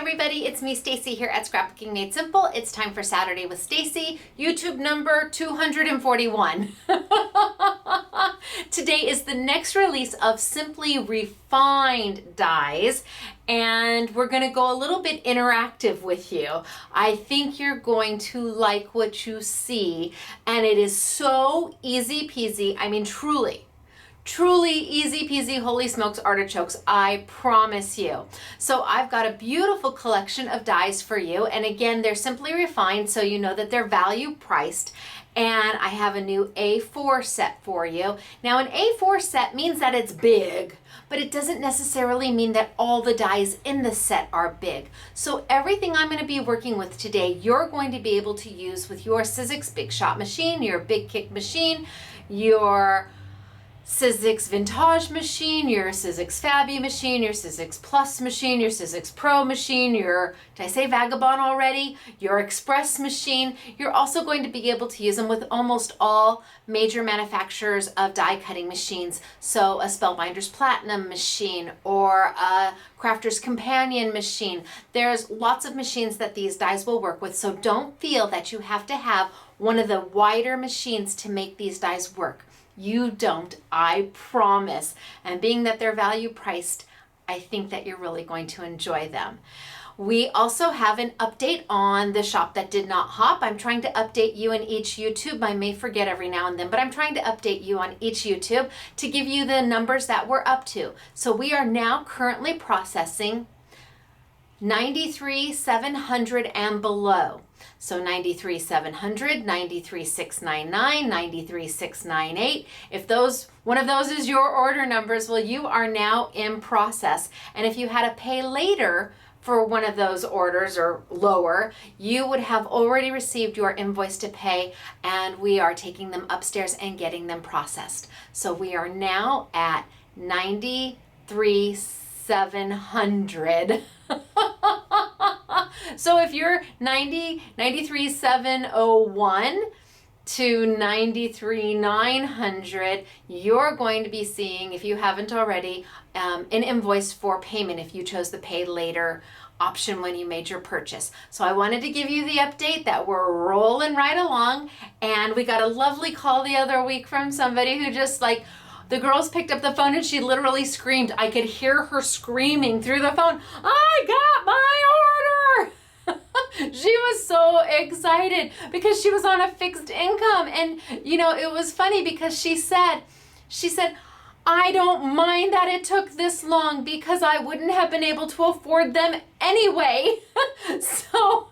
everybody, it's me Stacey here at Scrapbooking Made Simple. It's time for Saturday with Stacey, YouTube number 241. Today is the next release of Simply Refined dies, and we're going to go a little bit interactive with you. I think you're going to like what you see, and it is so easy peasy. I mean, truly easy peasy, holy smokes artichokes, I promise you. So I've got a beautiful collection of dies for you. And again, they're simply refined, so you know that they're value priced. And I have a new A4 set for you. Now an A4 set means that it's big, but it doesn't necessarily mean that all the dies in the set are big. So everything I'm going to be working with today, you're going to be able to use with your Sizzix Big Shot machine, your Big Kick machine, your Sizzix Vintage machine, your Sizzix Fabi machine, your Sizzix Plus machine, your Sizzix Pro machine, your, did I say Vagabond already? Your Express machine. You're also going to be able to use them with almost all major manufacturers of die cutting machines. So a Spellbinder's Platinum machine or a Crafter's Companion machine. There's lots of machines that these dies will work with, so don't feel that you have to have one of the wider machines to make these dies work. You don't, I promise. And being that they're value priced, I think that you're really going to enjoy them. We also have an update on the shop that did not hop. I'm trying to update you in each YouTube. I may forget every now and then, but I'm trying to update you on each YouTube to give you the numbers that we're up to. So we are now currently processing 93,700 and below. So 93,700, 93,699, 93,698. If one of those is your order numbers, well, you are now in process. And if you had to pay later for one of those orders or lower, you would have already received your invoice to pay, and we are taking them upstairs and getting them processed. So we are now at 93,700. So if you're 93,701 to 93,900, you're going to be seeing, if you haven't already, an invoice for payment if you chose the pay later option when you made your purchase. So I wanted to give you the update that we're rolling right along, and we got a lovely call the other week from somebody who just the girls picked up the phone and she literally screamed. I could hear her screaming through the phone, I got my order! She was so excited because she was on a fixed income. And you know, it was funny because she said, I don't mind that it took this long because I wouldn't have been able to afford them anyway. So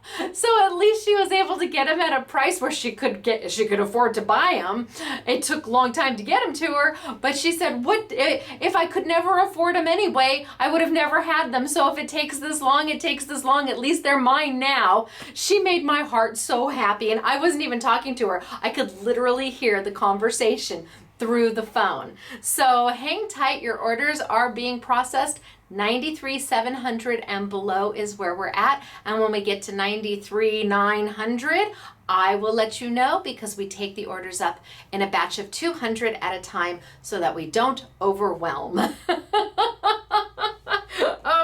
at least she was able to get them at a price where she could afford to buy them. It took a long time to get them to her, but she said, what if I could never afford them anyway, I would have never had them. So if it takes this long, it takes this long. At least they're mine now. She made my heart so happy, and I wasn't even talking to her. I could literally hear the conversation through the phone. So hang tight, your orders are being processed. 93,700 and below is where we're at. And when we get to 93,900, I will let you know, because we take the orders up in a batch of 200 at a time so that we don't overwhelm.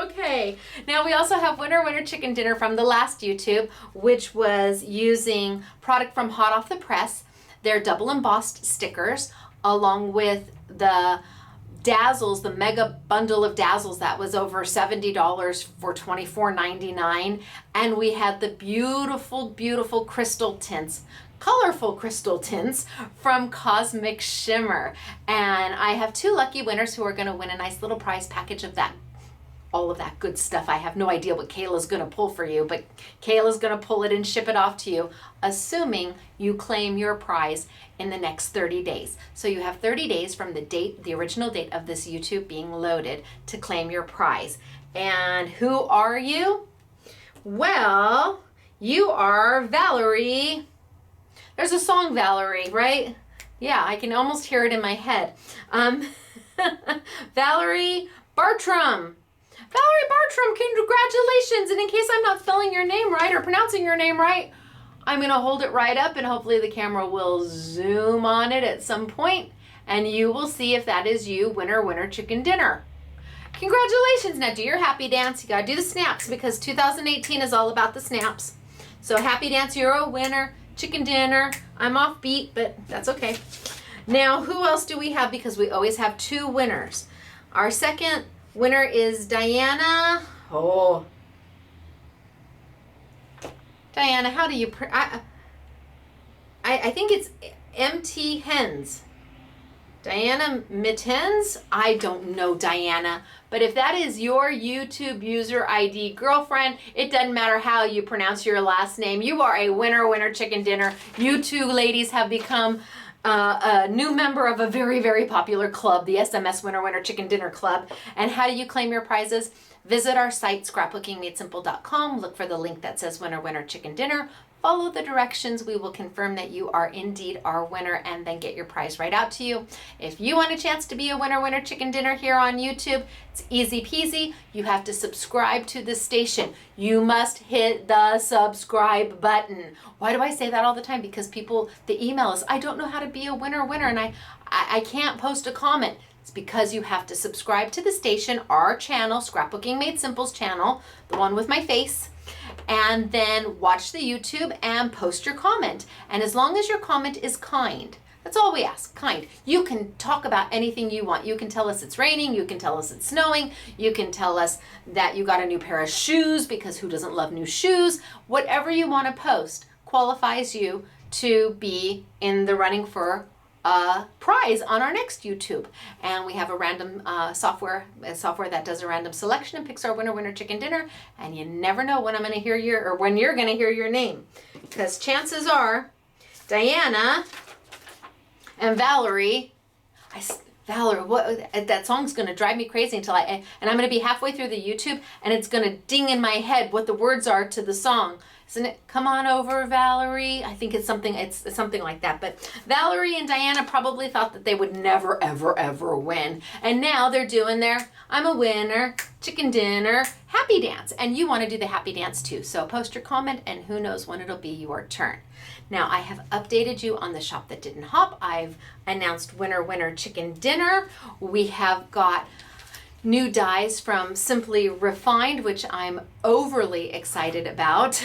Okay, now we also have Winner Chicken Dinner from the last YouTube, which was using product from Hot Off the Press. They're double embossed stickers, along with the Dazzles, the mega bundle of Dazzles that was over $70 for $24.99. And we had the beautiful, beautiful crystal tints, colorful crystal tints from Cosmic Shimmer. And I have two lucky winners who are going to win a nice little prize package of that. All of that good stuff. I have no idea what Kayla's going to pull for you, but Kayla's going to pull it and ship it off to you, assuming you claim your prize in the next 30 days. So you have 30 days from the original date of this YouTube being loaded to claim your prize. And who are you? Well, you are Valerie. There's a song, Valerie, right? Yeah, I can almost hear it in my head. Valerie Bartram. Valerie Bartram, congratulations. And in case I'm not spelling your name right or pronouncing your name right, I'm going to hold it right up, and hopefully the camera will zoom on it at some point, and you will see if that is you, Winner Chicken Dinner. Congratulations. Now do your happy dance. You gotta do the snaps because 2018 is all about the snaps. So happy dance, you're a winner. Chicken dinner. I'm off beat, but that's okay. Now, who else do we have? Because we always have 2 winners. Our second winner is Diana. Oh. Diana, how do you... I think it's MT Hens. Diana Mittens? I don't know, Diana. But if that is your YouTube user ID, girlfriend, it doesn't matter how you pronounce your last name. You are a winner, winner, chicken dinner. You 2 ladies have become a new member of a very, very popular club, the SMS Winner, Winner, Chicken Dinner Club. And how do you claim your prizes? Visit our site, scrapbookingmadesimple.com. Look for the link that says Winner, Winner, Chicken Dinner. Follow the directions. We will confirm that you are indeed our winner and then get your prize right out to you. If you want a chance to be a winner, winner, chicken dinner here on YouTube, it's easy peasy. You have to subscribe to the station. You must hit the subscribe button. Why do I say that all the time? Because people, the email is, I don't know how to be a winner, winner, and I can't post a comment. It's because you have to subscribe to the station, our channel, Scrapbooking Made Simple's channel, the one with my face, and then watch the YouTube and post your comment. And as long as your comment is kind, that's all we ask, kind. You can talk about anything you want. You can tell us it's raining, you can tell us it's snowing, you can tell us that you got a new pair of shoes, because who doesn't love new shoes? Whatever you want to post qualifies you to be in the running for a prize on our next YouTube. And we have a random software that does a random selection and picks our winner, winner, chicken dinner. And you never know when I'm going to hear when you're going to hear your name, because chances are Diana and Valerie, Valerie, what, that song's going to drive me crazy until and I'm going to be halfway through the YouTube and it's going to ding in my head what the words are to the song. Isn't it? Come on over, Valerie. I think it's something like that. But Valerie and Diana probably thought that they would never, ever, ever win. And now they're doing their I'm a winner, chicken dinner, happy dance. And you want to do the happy dance too. So post your comment and who knows when it'll be your turn. Now I have updated you on the shop that didn't hop. I've announced winner, winner, chicken dinner. We have got new dies from Simply Refined, which I'm overly excited about.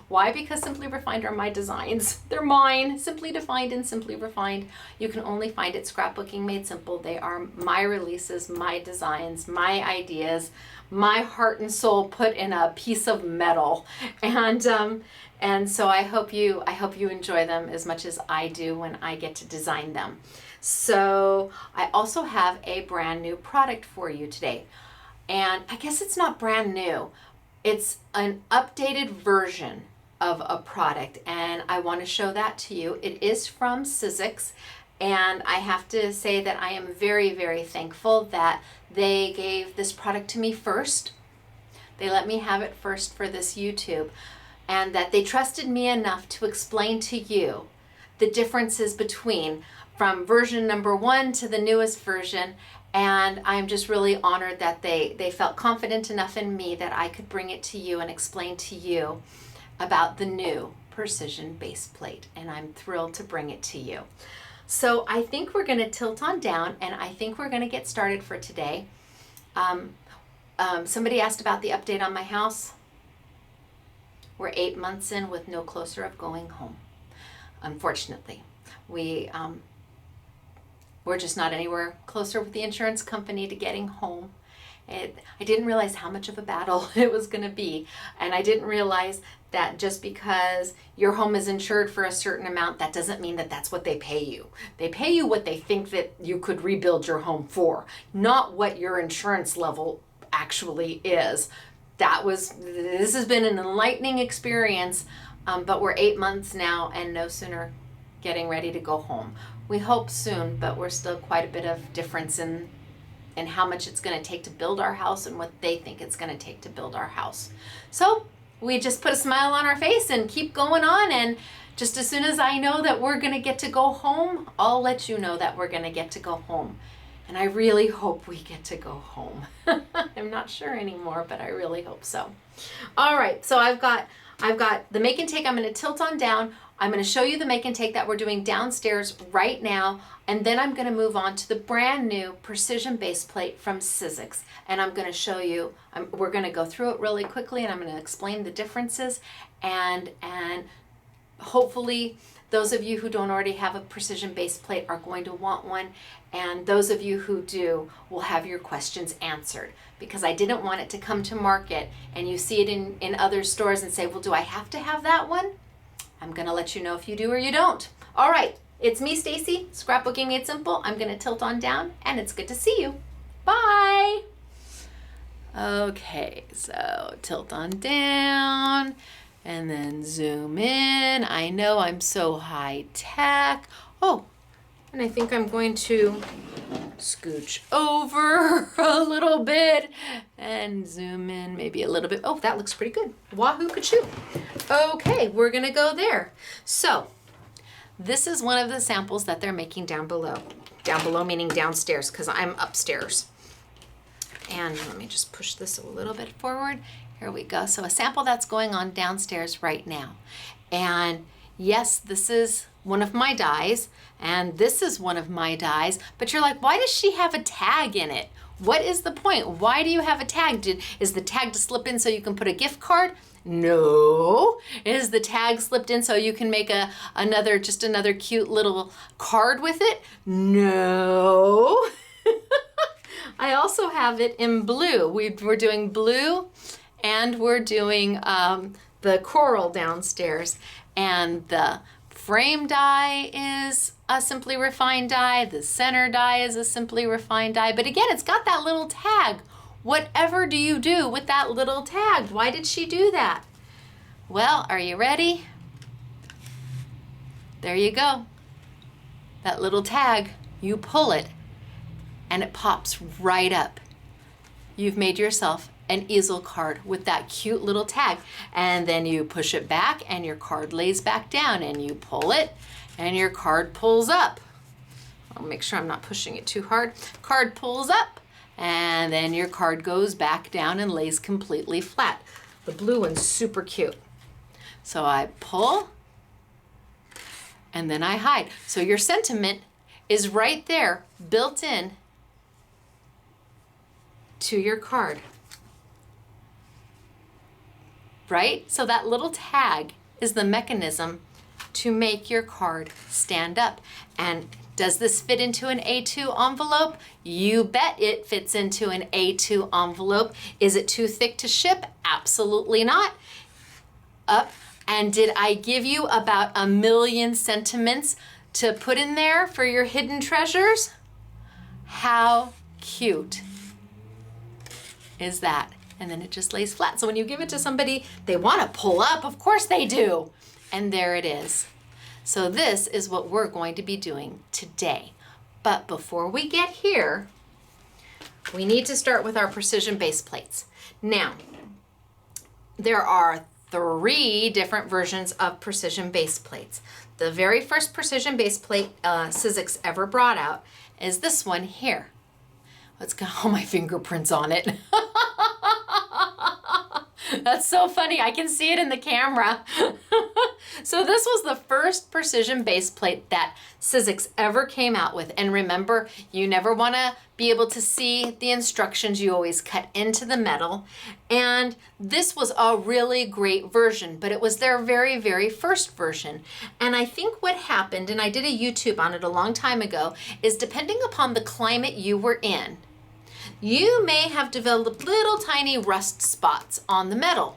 Why? Because Simply Refined are my designs. They're mine, simply defined and Simply Refined. You can only find it Scrapbooking Made Simple. They are my releases, my designs, my ideas, my heart and soul put in a piece of metal. And so I hope you enjoy them as much as I do when I get to design them. So I also have a brand new product for you today. And I guess it's not brand new. It's an updated version of a product, and I want to show that to you. It is from Sizzix, and I have to say that I am very, very thankful that they gave this product to me first. They let me have it first for this YouTube, and that they trusted me enough to explain to you the differences between from version number 1 to the newest version. And I'm just really honored that they felt confident enough in me that I could bring it to you and explain to you about the new precision base plate. And I'm thrilled to bring it to you. So I think we're going to tilt on down, and I think we're going to get started for today. Somebody asked about the update on my house. We're 8 months in with no closer of going home. Unfortunately, we're just not anywhere closer with the insurance company to getting home. I didn't realize how much of a battle it was going to be. And I didn't realize that just because your home is insured for a certain amount, that doesn't mean that that's what they pay you. They pay you what they think that you could rebuild your home for, not what your insurance level actually is. This has been an enlightening experience, but we're 8 months now and no sooner getting ready to go home. We hope soon, but we're still quite a bit of difference in how much it's going to take to build our house and what they think it's going to take to build our house. So we just put a smile on our face and keep going on. And just as soon as I know that we're going to get to go home, I'll let you know that we're going to get to go home. and I really hope we get to go home. I'm not sure anymore, but I really hope so. All right, so I've got the make and take. I'm going to tilt on down. I'm going to show you the make and take that we're doing downstairs right now, and then I'm going to move on to the brand new precision base plate from Sizzix, and I'm going to show you, we're going to go through it really quickly, and I'm going to explain the differences, and hopefully those of you who don't already have a precision base plate are going to want one, and those of you who do will have your questions answered, because I didn't want it to come to market and you see it in other stores and say, well, do I have to have that one? I'm going to let you know if you do or you don't. All right, it's me, Stacey, Scrapbooking Made Simple. I'm going to tilt on down, and it's good to see you. Bye. Okay, so tilt on down and then zoom in. I know I'm so high tech. Oh, and I think I'm going to scooch over a little bit and zoom in maybe a little bit. Oh, that looks pretty good. Wahoo Kachooooooo. Okay, we're gonna go there. So this is one of the samples that they're making down below. Down below meaning downstairs, because I'm upstairs. And let me just push this a little bit forward. Here we go. So a sample that's going on downstairs right now. And yes, this is one of my dies, and this is one of my dies, but you're like, why does she have a tag in it? What is the point? Why do you have a tag? Is the tag to slip in so you can put a gift card? No. Is the tag slipped in so you can make another cute little card with it? No. I also have it in blue. We're doing blue, and we're doing the coral downstairs, and the frame die is a Simply Refined die. The center die is a Simply Refined die. But again, it's got that little tag. Whatever do you do with that little tag? Why did she do that? Well, are you ready? There you go. That little tag, you pull it, and it pops right up. You've made yourself an easel card with that cute little tag, and then you push it back and your card lays back down, and you pull it and your card pulls up. I'll make sure I'm not pushing it too hard. Card pulls up, and then your card goes back down and lays completely flat. The blue one's super cute. So I pull and then I hide. So your sentiment is right there, built in to your card. Right? So that little tag is the mechanism to make your card stand up. And does this fit into an A2 envelope? You bet it fits into an A2 envelope. Is it too thick to ship? Absolutely not. Up. And did I give you about 1 million sentiments to put in there for your hidden treasures? How cute is that? And then it just lays flat. So when you give it to somebody, they want to pull up. Of course they do. And there it is. So this is what we're going to be doing today. But before we get here, we need to start with our precision base plates. Now, there are 3 different versions of precision base plates. The very first precision base plate Sizzix ever brought out is this one here. It's got all my fingerprints on it. That's so funny. I can see it in the camera. So this was the first precision base plate that Sizzix ever came out with. And remember, you never want to be able to see the instructions. You always cut into the metal. And this was a really great version, but it was their very, very first version. And I think what happened, and I did a YouTube on it a long time ago, is depending upon the climate you were in, you may have developed little tiny rust spots on the metal.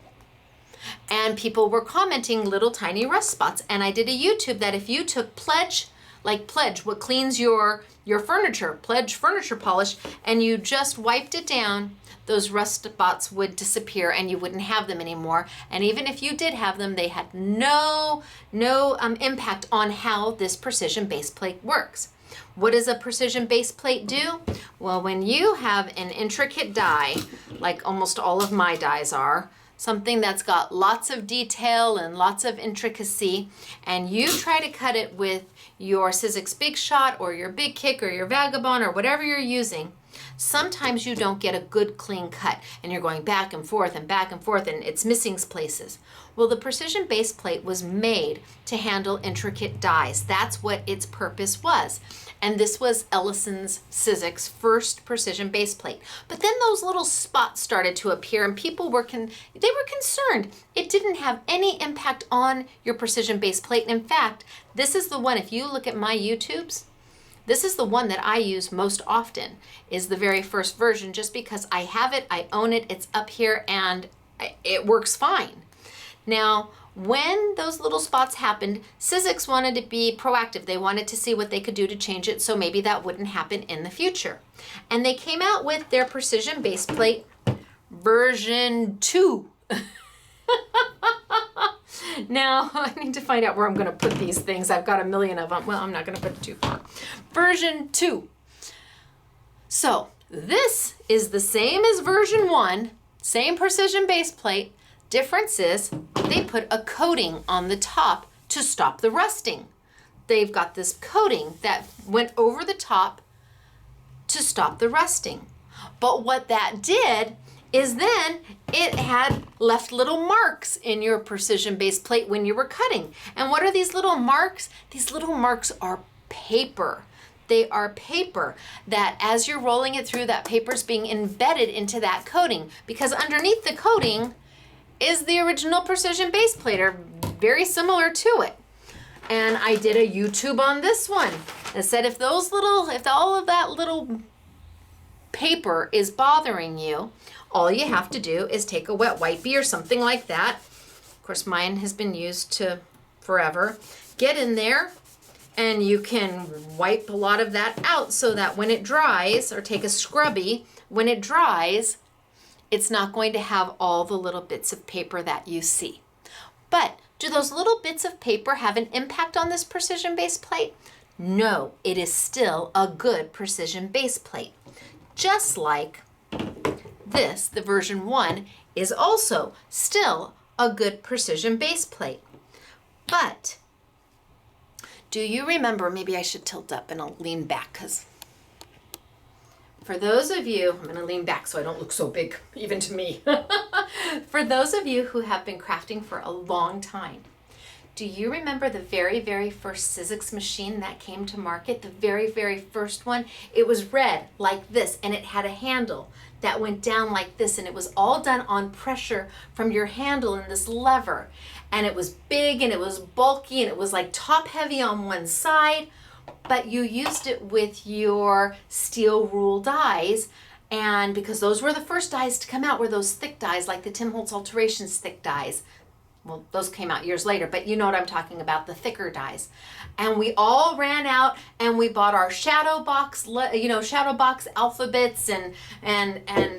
And people were commenting little tiny rust spots. And I did a YouTube that if you took Pledge, what cleans your furniture, Pledge furniture polish, and you just wiped it down, those rust spots would disappear and you wouldn't have them anymore. And even if you did have them, they had no impact on how this precision base plate works. What does a precision base plate do? Well, when you have an intricate die, like almost all of my dies are, something that's got lots of detail and lots of intricacy, and you try to cut it with your Sizzix Big Shot or your Big Kick or your Vagabond or whatever you're using, sometimes you don't get a good clean cut and you're going back and forth and it's missing places. Well, the precision base plate was made to handle intricate dies. That's what its purpose was. And this was Ellison's Sizzix first precision base plate. But then those little spots started to appear and people were concerned. It didn't have any impact on your precision base plate. And in fact, this is the one, if you look at my YouTubes, this is the one that I use most often, is the very first version, just because I have it, I own it, it's up here, and it works fine. Now, when those little spots happened, Sizzix wanted to be proactive. They wanted to see what they could do to change it so maybe that wouldn't happen in the future. And they came out with their precision base plate version 2. Now, I need to find out where I'm going to put these things. I've got a million of them. Well, I'm not going to put it too far. Version 2. So, this is the same as version 1, same precision base plate. Difference is they put a coating on the top to stop the rusting. They've got this coating that went over the top to stop the rusting. But what that did is then it had left little marks in your precision base plate when you were cutting. And what are these little marks? These little marks are paper. They are paper that as you're rolling it through, that paper's being embedded into that coating, because underneath the coating is the original precision base plate, or very similar to it. And I did a YouTube on this one and said if all of that little paper is bothering you, all you have to do is take a wet wipey or something like that. Of course, mine has been used to forever. Get in there and you can wipe a lot of that out so that when it dries, or take a scrubby, when it dries, it's not going to have all the little bits of paper that you see. But do those little bits of paper have an impact on this precision base plate? No, it is still a good precision base plate. Just like this, the version 1, is also still a good precision base plate. But do you remember, maybe I should tilt up and I'll lean back, because for those of you, I'm going to lean back so I don't look so big, even to me. For those of you who have been crafting for a long time, do you remember the very, very first Sizzix machine that came to market? The very, very first one? It was red like this, and it had a handle that went down like this, and it was all done on pressure from your handle and this lever. And it was big, and it was bulky, and it was like top heavy on one side, but you used it with your steel rule dies. And because those were the first dies to come out, were those thick dies, like the Tim Holtz Alterations thick dies. Well, those came out years later, but you know what I'm talking about, the thicker dies. And we all ran out and we bought our shadow box, shadow box alphabets, and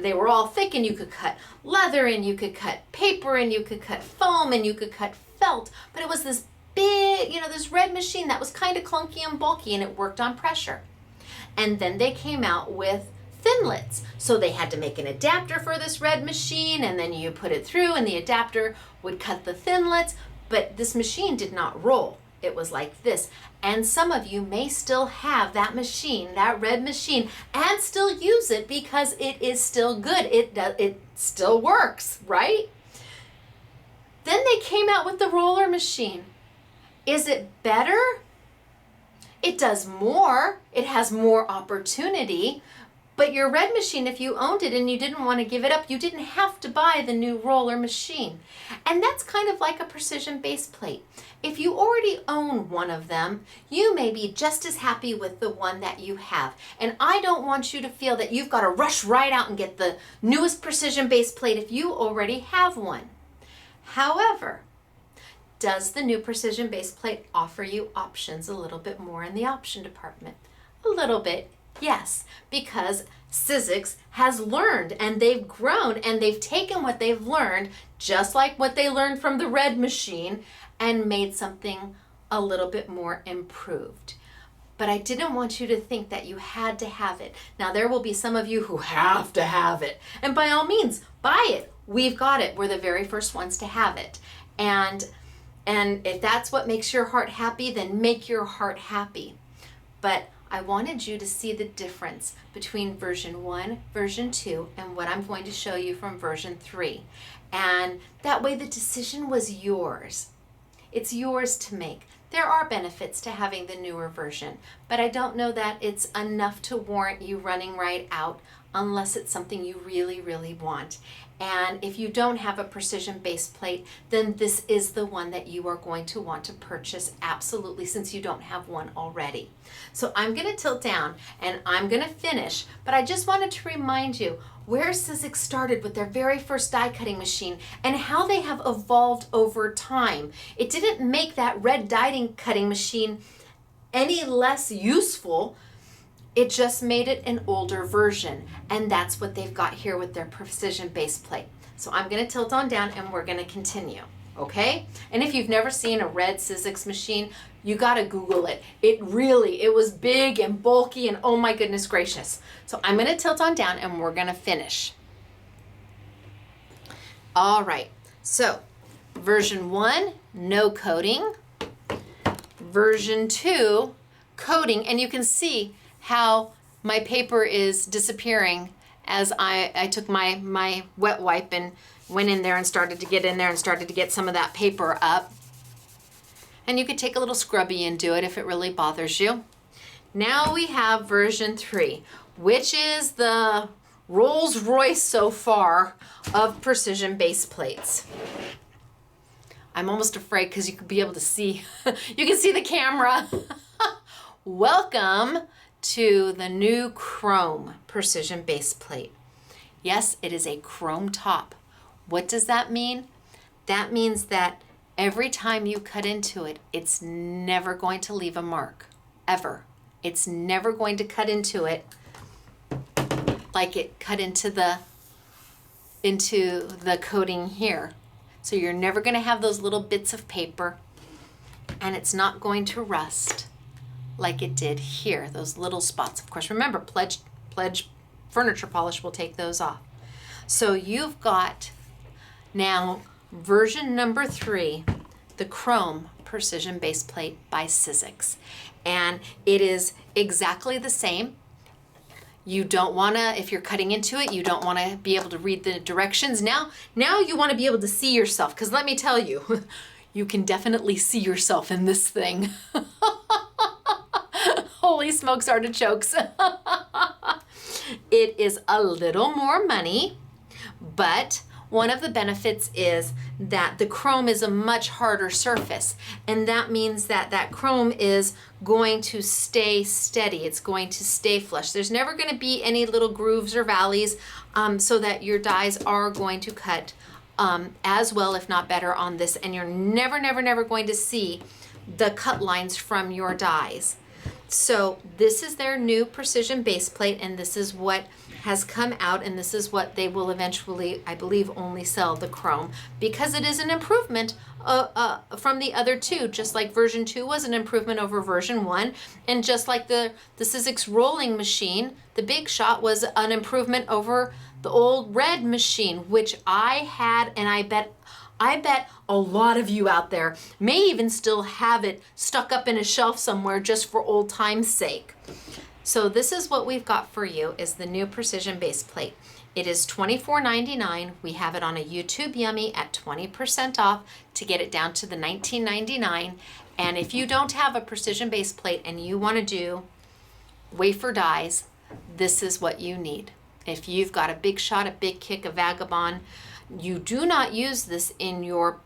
they were all thick, and you could cut leather, and you could cut paper, and you could cut foam, and you could cut felt. But it was this big, this red machine that was kind of clunky and bulky, and it worked on pressure. And then they came out with thinlits. So they had to make an adapter for this red machine, and then you put it through and the adapter would cut the thinlits, but this machine did not roll. It was like this. And some of you may still have that machine, that red machine, and still use it because it is still good. It still works, right? Then they came out with the roller machine. Is it better? It does more. It has more opportunity. But your red machine, if you owned it and you didn't want to give it up, you didn't have to buy the new roller machine. And that's kind of like a precision base plate. If you already own one of them, you may be just as happy with the one that you have. And I don't want you to feel that you've got to rush right out and get the newest precision base plate if you already have one. However, does the new precision base plate offer you options a little bit more in the option department? A little bit. Yes, because Sizzix has learned, and they've grown, and they've taken what they've learned, just like what they learned from the red machine, and made something a little bit more improved. But I didn't want you to think that you had to have it. Now, there will be some of you who have to have it, and by all means, buy it, we've got it. We're the very first ones to have it. And if that's what makes your heart happy, then make your heart happy. But I wanted you to see the difference between version 1, version 2, and what I'm going to show you from version 3. And that way the decision was yours. It's yours to make. There are benefits to having the newer version, but I don't know that it's enough to warrant you running right out unless it's something you really, really want. And if you don't have a precision base plate, then this is the one that you are going to want to purchase absolutely, since you don't have one already. So I'm going to tilt down and I'm going to finish, but I just wanted to remind you where Sizzix started with their very first die cutting machine and how they have evolved over time. It didn't make that red die cutting machine any less useful. It just made it an older version, and that's what they've got here with their precision base plate. So I'm going to tilt on down and we're going to continue, okay? And if you've never seen a red Sizzix machine, you got to Google it. It was big and bulky and oh my goodness gracious. So I'm going to tilt on down and we're going to finish. All right, so version 1, no coating. Version 2, coating, and you can see how my paper is disappearing as I took my wet wipe and went in there and started to get in there and started to get some of that paper up. And you could take a little scrubby and do it if it really bothers you. Now we have version 3, which is the Rolls Royce so far of precision base plates. I'm almost afraid because you could be able to see, you can see the camera. Welcome to the new chrome precision base plate. Yes, it is a chrome top. What does that mean? That means that every time you cut into it, it's never going to leave a mark, ever. It's never going to cut into it like it cut into the coating here. So you're never going to have those little bits of paper, and it's not going to rust like it did here, those little spots. Of course, remember, Pledge furniture polish will take those off. So you've got now version number 3, the chrome precision base plate by Sizzix. And it is exactly the same. You don't want to, if you're cutting into it, you don't want to be able to read the directions. Now you want to be able to see yourself, because let me tell you, you can definitely see yourself in this thing. Holy smokes, artichokes. It is a little more money, but one of the benefits is that the chrome is a much harder surface, and that means that that chrome is going to stay steady. It's going to stay flush. There's never going to be any little grooves or valleys, so that your dies are going to cut as well, if not better, on this, and you're never going to see the cut lines from your dies. So this is their new precision base plate, and this is what has come out, and this is what they will eventually, I believe, only sell, the chrome, because it is an improvement from the other two, just like version 2 was an improvement over version 1, and just like the Sizzix rolling machine, the Big Shot, was an improvement over the old red machine, which I had, and I bet a lot of you out there may even still have it stuck up in a shelf somewhere just for old time's sake. So this is what we've got for you, is the new precision base plate. It is $24.99. We have it on a YouTube Yummy at 20% off to get it down to the $19.99. And if you don't have a precision base plate and you want to do wafer dies, this is what you need. If you've got a Big Shot, a Big Kick, a Vagabond, you do not use this in your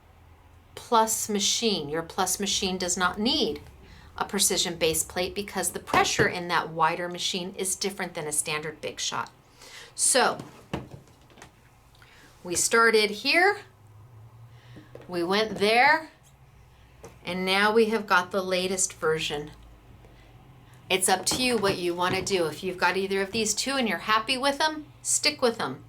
Plus machine. Your Plus machine does not need a precision base plate because the pressure in that wider machine is different than a standard Big Shot. So we started here, we went there, and now we have got the latest version. It's up to you what you want to do. If you've got either of these two and you're happy with them, stick with them.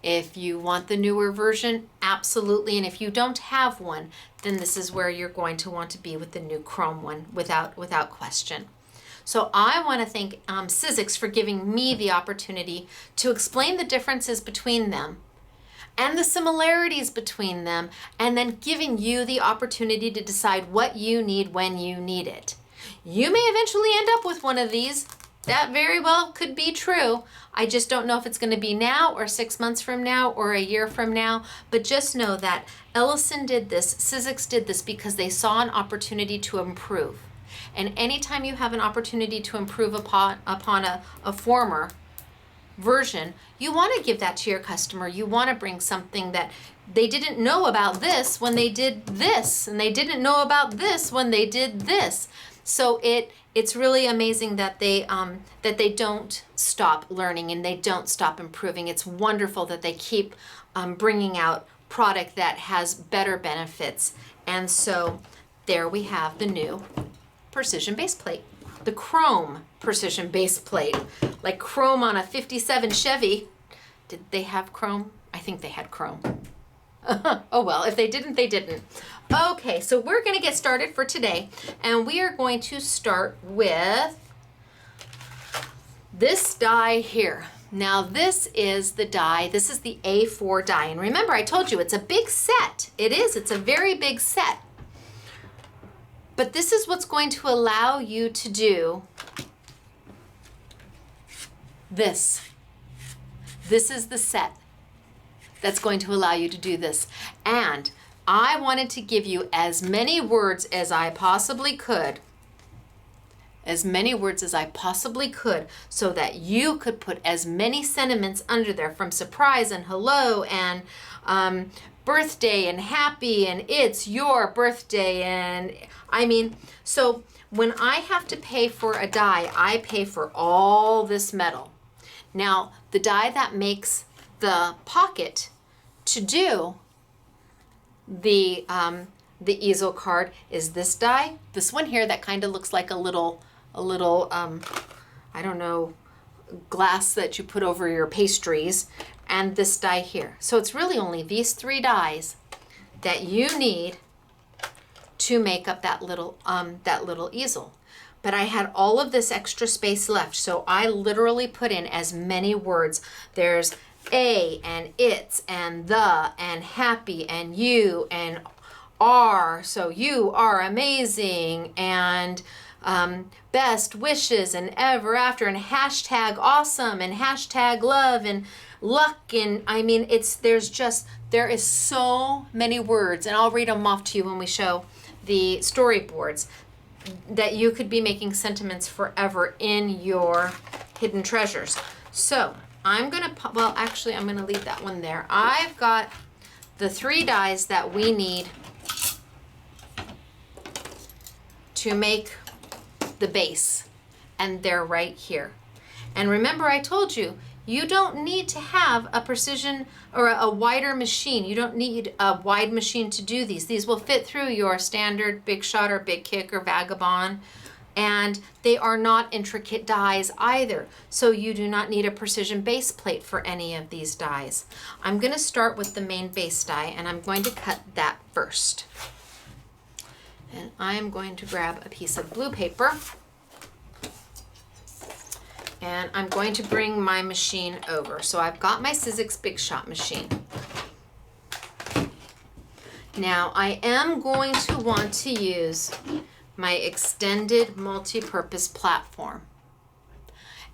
If you want the newer version, absolutely. And if you don't have one, then this is where you're going to want to be with the new chrome one, without question. So I want to thank Sizzix for giving me the opportunity to explain the differences between them and the similarities between them, and then giving you the opportunity to decide what you need when you need it. You may eventually end up with one of these. That very well could be true. I just don't know if it's going to be now or 6 months from now or a year from now, but just know that Ellison did this, Sizzix did this because they saw an opportunity to improve. And anytime you have an opportunity to improve upon a former version, you want to give that to your customer. You want to bring something that they didn't know about this when they did this, and they didn't know about this when they did this. So it's really amazing that they don't stop learning and they don't stop improving. It's wonderful that they keep bringing out product that has better benefits. And so there we have the new precision base plate, the chrome precision base plate, like chrome on a 57 Chevy. Did they have chrome? I think they had chrome. Oh well, if they didn't, they didn't. Okay, so we're going to get started for today, and we are going to start with this die here. Now this is the die, this is the A4 die, and remember I told you it's a big set. It is, it's a very big set. But this is what's going to allow you to do this. This is the set that's going to allow you to do this. And I wanted to give you as many words as I possibly could, so that you could put as many sentiments under there, from surprise and hello and birthday and happy and it's your birthday. And I mean, so when I have to pay for a die, I pay for all this metal. Now, the die that makes the pocket to do the easel card is this die, this one here that kind of looks like a little I don't know, glass that you put over your pastries, and this die here. So it's really only these 3 dies that you need to make up that little easel. But I had all of this extra space left, so I literally put in as many words. There's A and it's and the and happy and you and are, so you are amazing, and best wishes and ever after, and hashtag awesome and hashtag love and luck. And I mean, there is so many words, and I'll read them off to you when we show the storyboards, that you could be making sentiments forever in your hidden treasures. So I'm gonna, well actually I'm gonna leave that one there. I've got the 3 dies that we need to make the base, and they're right here. And remember I told you, you don't need to have a precision or a wider machine. You don't need a wide machine to do these. These will fit through your standard Big Shot or Big Kick or Vagabond, and they are not intricate dies either. So you do not need a precision base plate for any of these dies. I'm going to start with the main base die, and I'm going to cut that first. And I'm going to grab a piece of blue paper, and I'm going to bring my machine over. So I've got my Sizzix Big Shot machine. Now I am going to want to use my extended multi-purpose platform.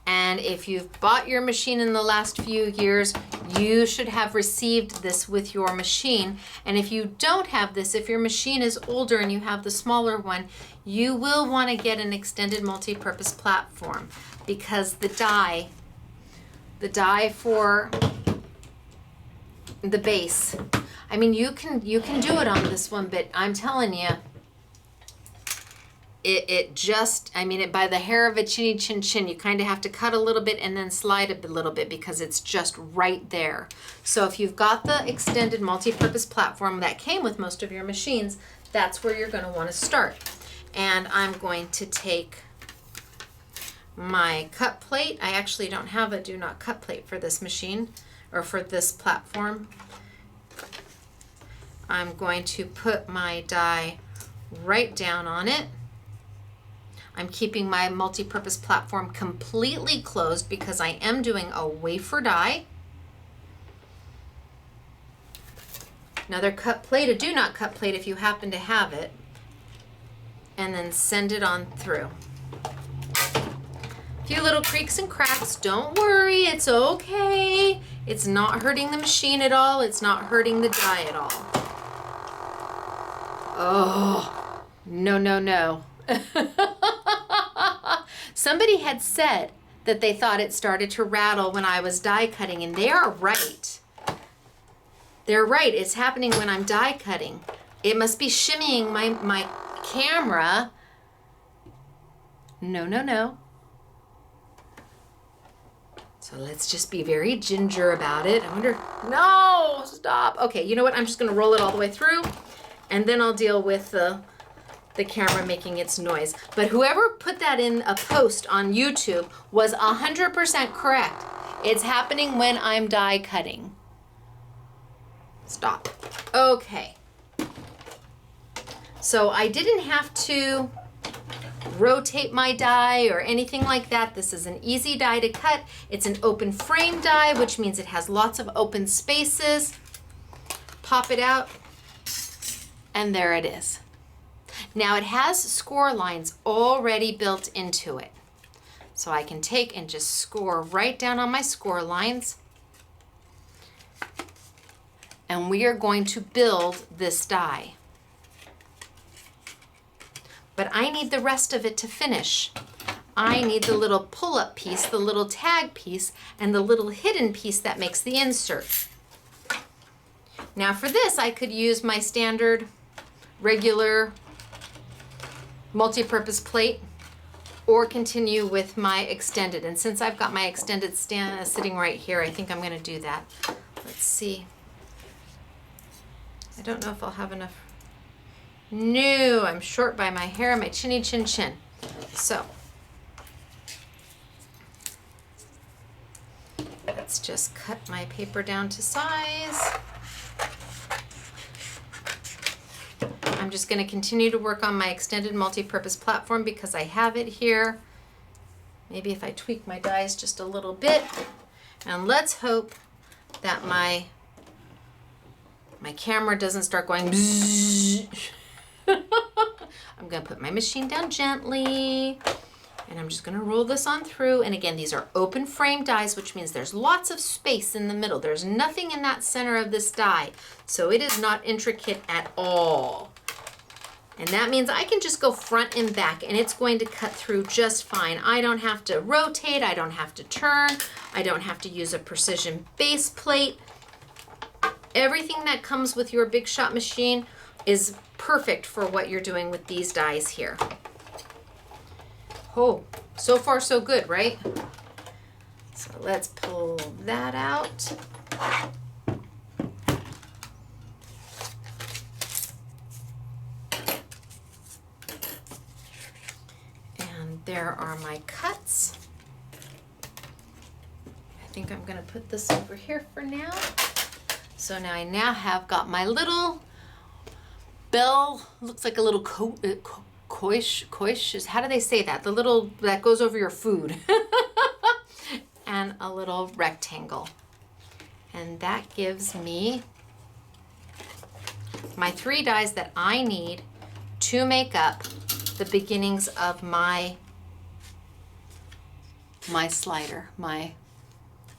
And if you've bought your machine in the last few years, you should have received this with your machine. And if you don't have this, if your machine is older and you have the smaller one, you will want to get an extended multi-purpose platform, because the die for the base, I mean, you can do it on this one, but I'm telling you, it just, I mean, by the hair of a chinny chin chin, you kind of have to cut a little bit and then slide a little bit, because it's just right there. So if you've got the extended multi-purpose platform that came with most of your machines, that's where you're going to want to start. And I'm going to take my cut plate. I actually don't have a do not cut plate for this machine or for this platform. I'm going to put my die right down on it. I'm keeping my multi-purpose platform completely closed because I am doing a wafer die. another cut plate, a do not cut plate if you happen to have it, and then send it on through. A few little creaks and cracks, don't worry, it's okay. It's not hurting the machine at all, it's not hurting the die at all. Oh, no, no, no. Somebody had said that they thought it started to rattle when I was die cutting, and they are right. They're right, it's happening when I'm die cutting. It must be shimmying my camera. No, no, no. So let's just be very ginger about it. I wonder, no, stop. Okay, you know what? I'm just gonna roll it all the way through, and then I'll deal with the camera making its noise. But whoever put that in a post on YouTube was 100% correct. It's happening when I'm die cutting. Stop. Okay. So I didn't have to rotate my die or anything like that. This is an easy die to cut. It's an open frame die, which means it has lots of open spaces. Pop it out, and there it is. Now it has score lines already built into it. So I can take and just score right down on my score lines. And we are going to build this die. But I need the rest of it to finish. I need the little pull-up piece, the little tag piece, and the little hidden piece that makes the insert. Now for this, I could use my standard, regular, multi-purpose plate, or continue with my extended. And since I've got my extended stand sitting right here, I think I'm going to do that. Let's see. I don't know if I'll have enough. No, I'm short by my hair, my chinny chin chin. So let's just cut my paper down to size. I'm just going to continue to work on my extended multi-purpose platform because I have it here. Maybe if I tweak my dies just a little bit. And let's hope that my camera doesn't start going bzzz. I'm going to put my machine down gently, and I'm just going to roll this on through. And again, these are open frame dies, which means there's lots of space in the middle. There's nothing in that center of this die, so it is not intricate at all. And that means I can just go front and back, and it's going to cut through just fine. I don't have to rotate, I don't have to turn, I don't have to use a precision base plate. Everything that comes with your Big Shot machine is perfect for what you're doing with these dies here. Oh, so far so good, right? So let's pull that out. And there are my cuts. I think I'm gonna put this over here for now. So now I have got my little bell, looks like a little coish is, how do they say that? The little, that goes over your food. And a little rectangle. And that gives me my 3 dies that I need to make up the beginnings of my slider, my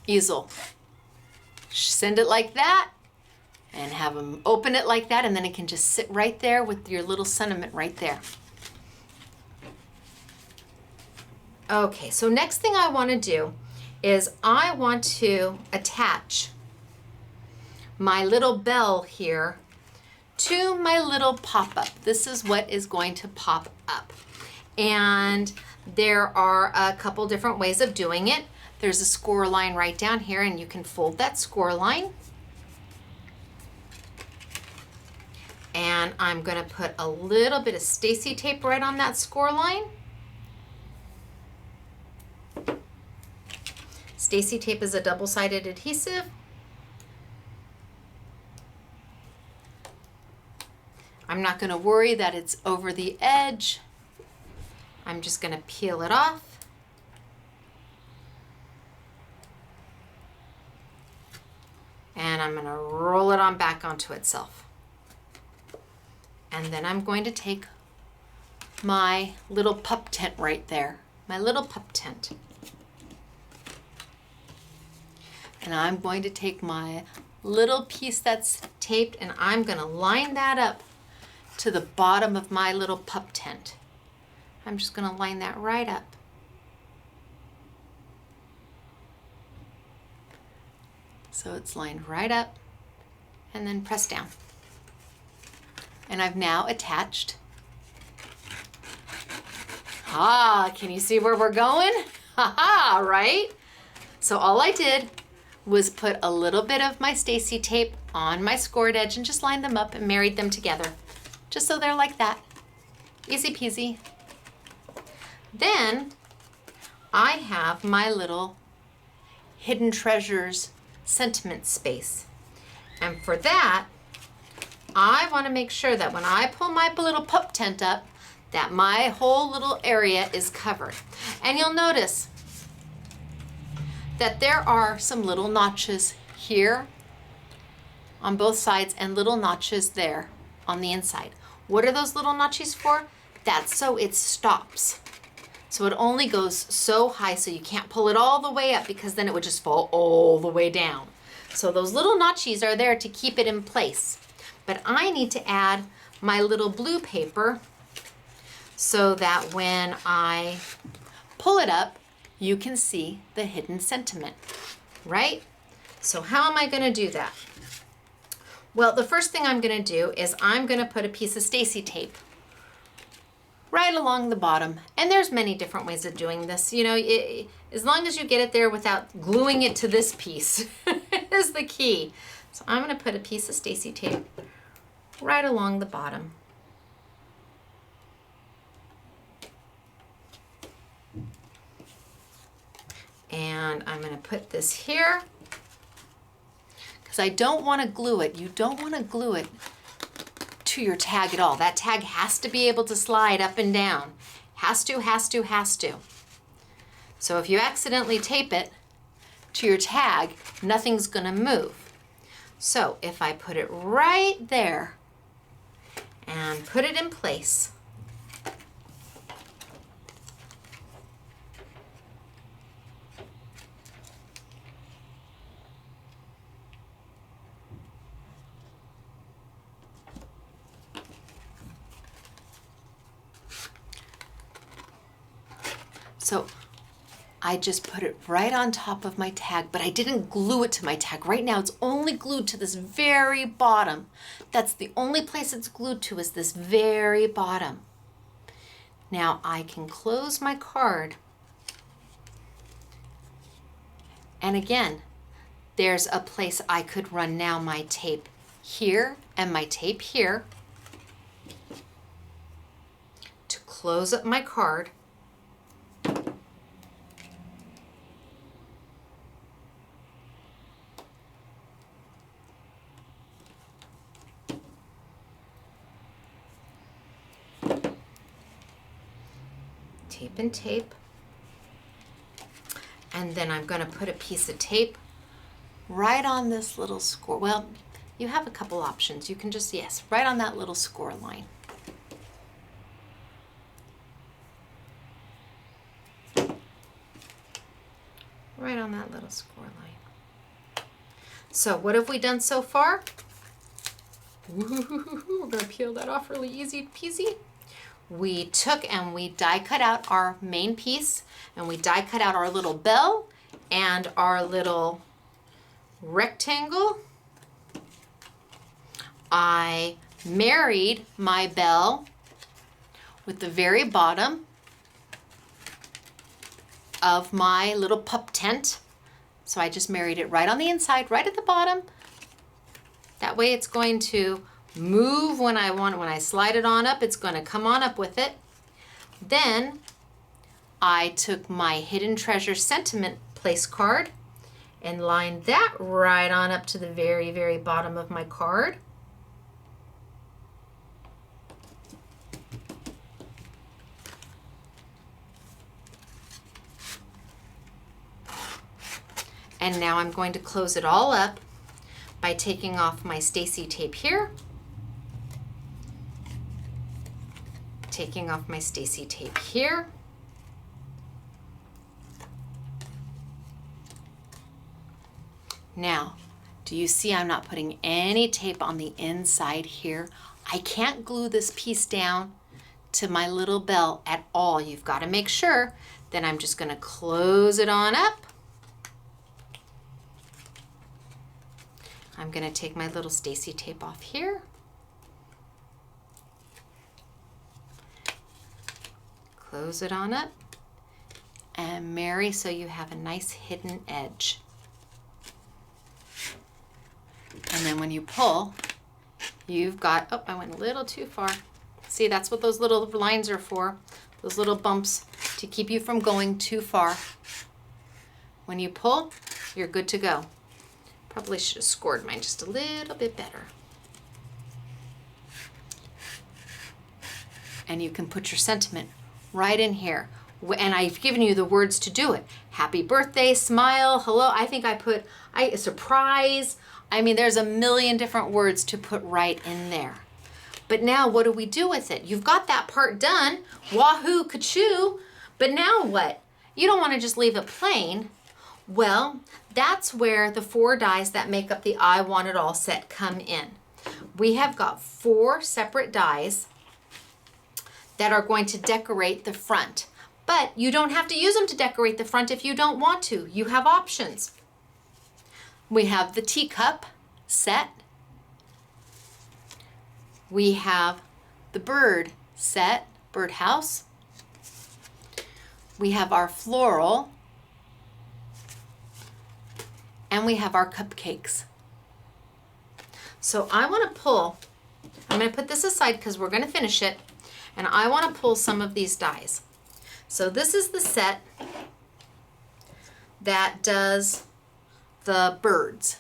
easel. Send it like that and have them open it like that, and then it can just sit right there with your little sentiment right there. Okay, so next thing I want to do is I want to attach my little bell here to my little pop-up. This is what is going to pop up. And there are a couple different ways of doing it. There's a score line right down here, and you can fold that score line. And I'm going to put a little bit of Stacey tape right on that score line. Stacey tape is a double-sided adhesive. I'm not going to worry that it's over the edge. I'm just going to peel it off. And I'm going to roll it on back onto itself. And then I'm going to take my little pup tent right there, my little pup tent. And I'm going to take my little piece that's taped and I'm going to line that up to the bottom of my little pup tent. I'm just going to line that right up. So it's lined right up and then press down. And I've now attached. Can you see where we're going? Right? So all I did was put a little bit of my Stacey tape on my scored edge and just lined them up and married them together. Just so they're like that. Easy peasy. Then I have my little hidden treasures sentiment space. And for that, I want to make sure that when I pull my little pup tent up, that my whole little area is covered. And you'll notice that there are some little notches here on both sides and little notches there on the inside. What are those little notches for? That's so it stops. So it only goes so high so you can't pull it all the way up because then it would just fall all the way down. So those little notches are there to keep it in place. But I need to add my little blue paper so that when I pull it up, you can see the hidden sentiment, right? So how am I going to do that? Well, the first thing I'm going to do is I'm going to put a piece of Stacey tape right along the bottom. And there's many different ways of doing this. You know, as long as you get it there without gluing it to this piece is the key. So I'm going to put a piece of Stacey tape right along the bottom. And I'm going to put this here because I don't want to glue it. You don't want to glue it to your tag at all. That tag has to be able to slide up and down. Has to, has to, has to. So if you accidentally tape it to your tag, nothing's going to move. So if I put it right there and put it in place, so I just put it right on top of my tag, but I didn't glue it to my tag. Right now it's only glued to this very bottom. That's the only place it's glued to, is this very bottom. Now I can close my card. And again, there's a place I could run now my tape here and my tape here to close up my card. Tape and tape. And then I'm going to put a piece of tape right on this little score. Well, you have a couple options. You can just, yes, right on that little score line. Right on that little score line. So what have we done so far? We're going to peel that off really easy peasy. We took and we die cut out our main piece, and we die cut out our little bell and our little rectangle. I married my bell with the very bottom of my little pup tent. So I just married it right on the inside, right at the bottom. That way it's going to move when I want. When I slide it on up, it's going to come on up with it. Then I took my hidden treasure sentiment place card and lined that right on up to the very, very bottom of my card. And now I'm going to close it all up by taking off my Stacey tape here, taking off my Stacey tape here, now, do you see I'm not putting any tape on the inside here? I can't glue this piece down to my little bell at all. You've got to make sure. Then I'm just going to close it on up. I'm going to take my little Stacey tape off here. Close it on up. And marry so you have a nice hidden edge. And then when you pull, you've got, oh, I went a little too far. See, that's what those little lines are for, those little bumps to keep you from going too far. When you pull, you're good to go. Probably should have scored mine just a little bit better. And you can put your sentiment right in here. And I've given you the words to do it. Happy birthday, smile, hello. I think I put, surprise. I mean, there's a million different words to put right in there. But now what do we do with it? You've got that part done, wahoo, kachoo, but now what? You don't want to just leave it plain. Well, that's where the 4 dies that make up the I Want It All set come in. We have got 4 separate dies that are going to decorate the front. But you don't have to use them to decorate the front if you don't want to. You have options. We have the teacup set. We have the bird set, birdhouse. We have our floral. And we have our cupcakes. So I want to pull, I'm going to put this aside because we're going to finish it. And I want to pull some of these dies. So this is the set that does the birds.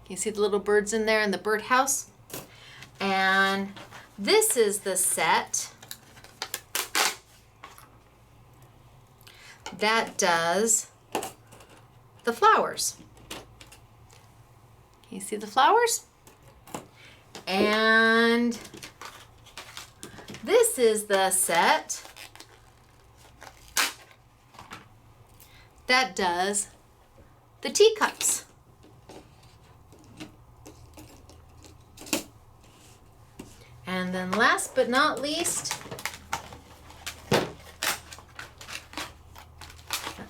You see the little birds in there in the birdhouse? And this is the set that does the flowers. Can you see the flowers? And this is the set that does the teacups. And then last but not least,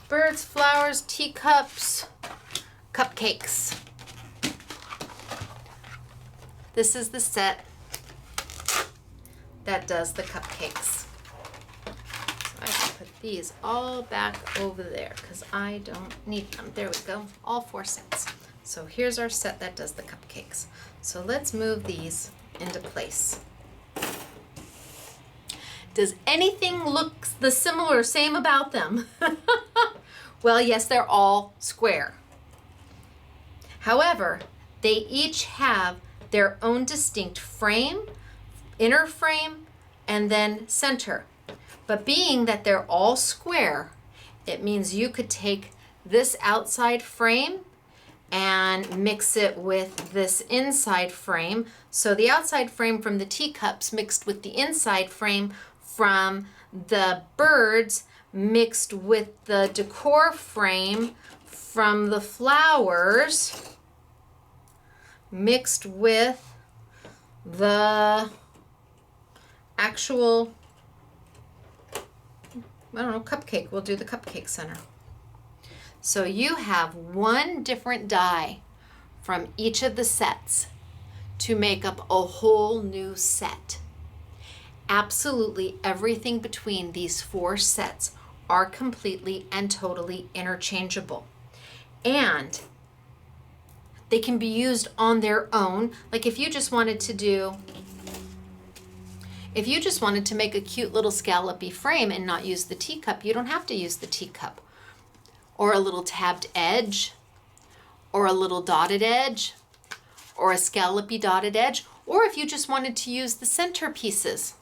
birds, flowers, teacups, cupcakes. This is the set that does the cupcakes. So I can put these all back over there because I don't need them. There we go, all 4 sets. So here's our set that does the cupcakes. So let's move these into place. Does anything look the similar, same about them? Well, yes, they're all square. However, they each have their own distinct frame, inner frame, and then center. But being that they're all square, it means you could take this outside frame and mix it with this inside frame. So the outside frame from the teacups mixed with the inside frame from the birds mixed with the decor frame from the flowers mixed with the actual, I don't know, cupcake. We'll do the cupcake center. So you have 1 different die from each of the sets to make up a whole new set. Absolutely everything between these 4 sets are completely and totally interchangeable. And they can be used on their own. Like if you just wanted to make a cute little scallopy frame and not use the teacup, you don't have to use the teacup. Or a little tabbed edge, or a little dotted edge, or a scallopy dotted edge, or if you just wanted to use the center pieces.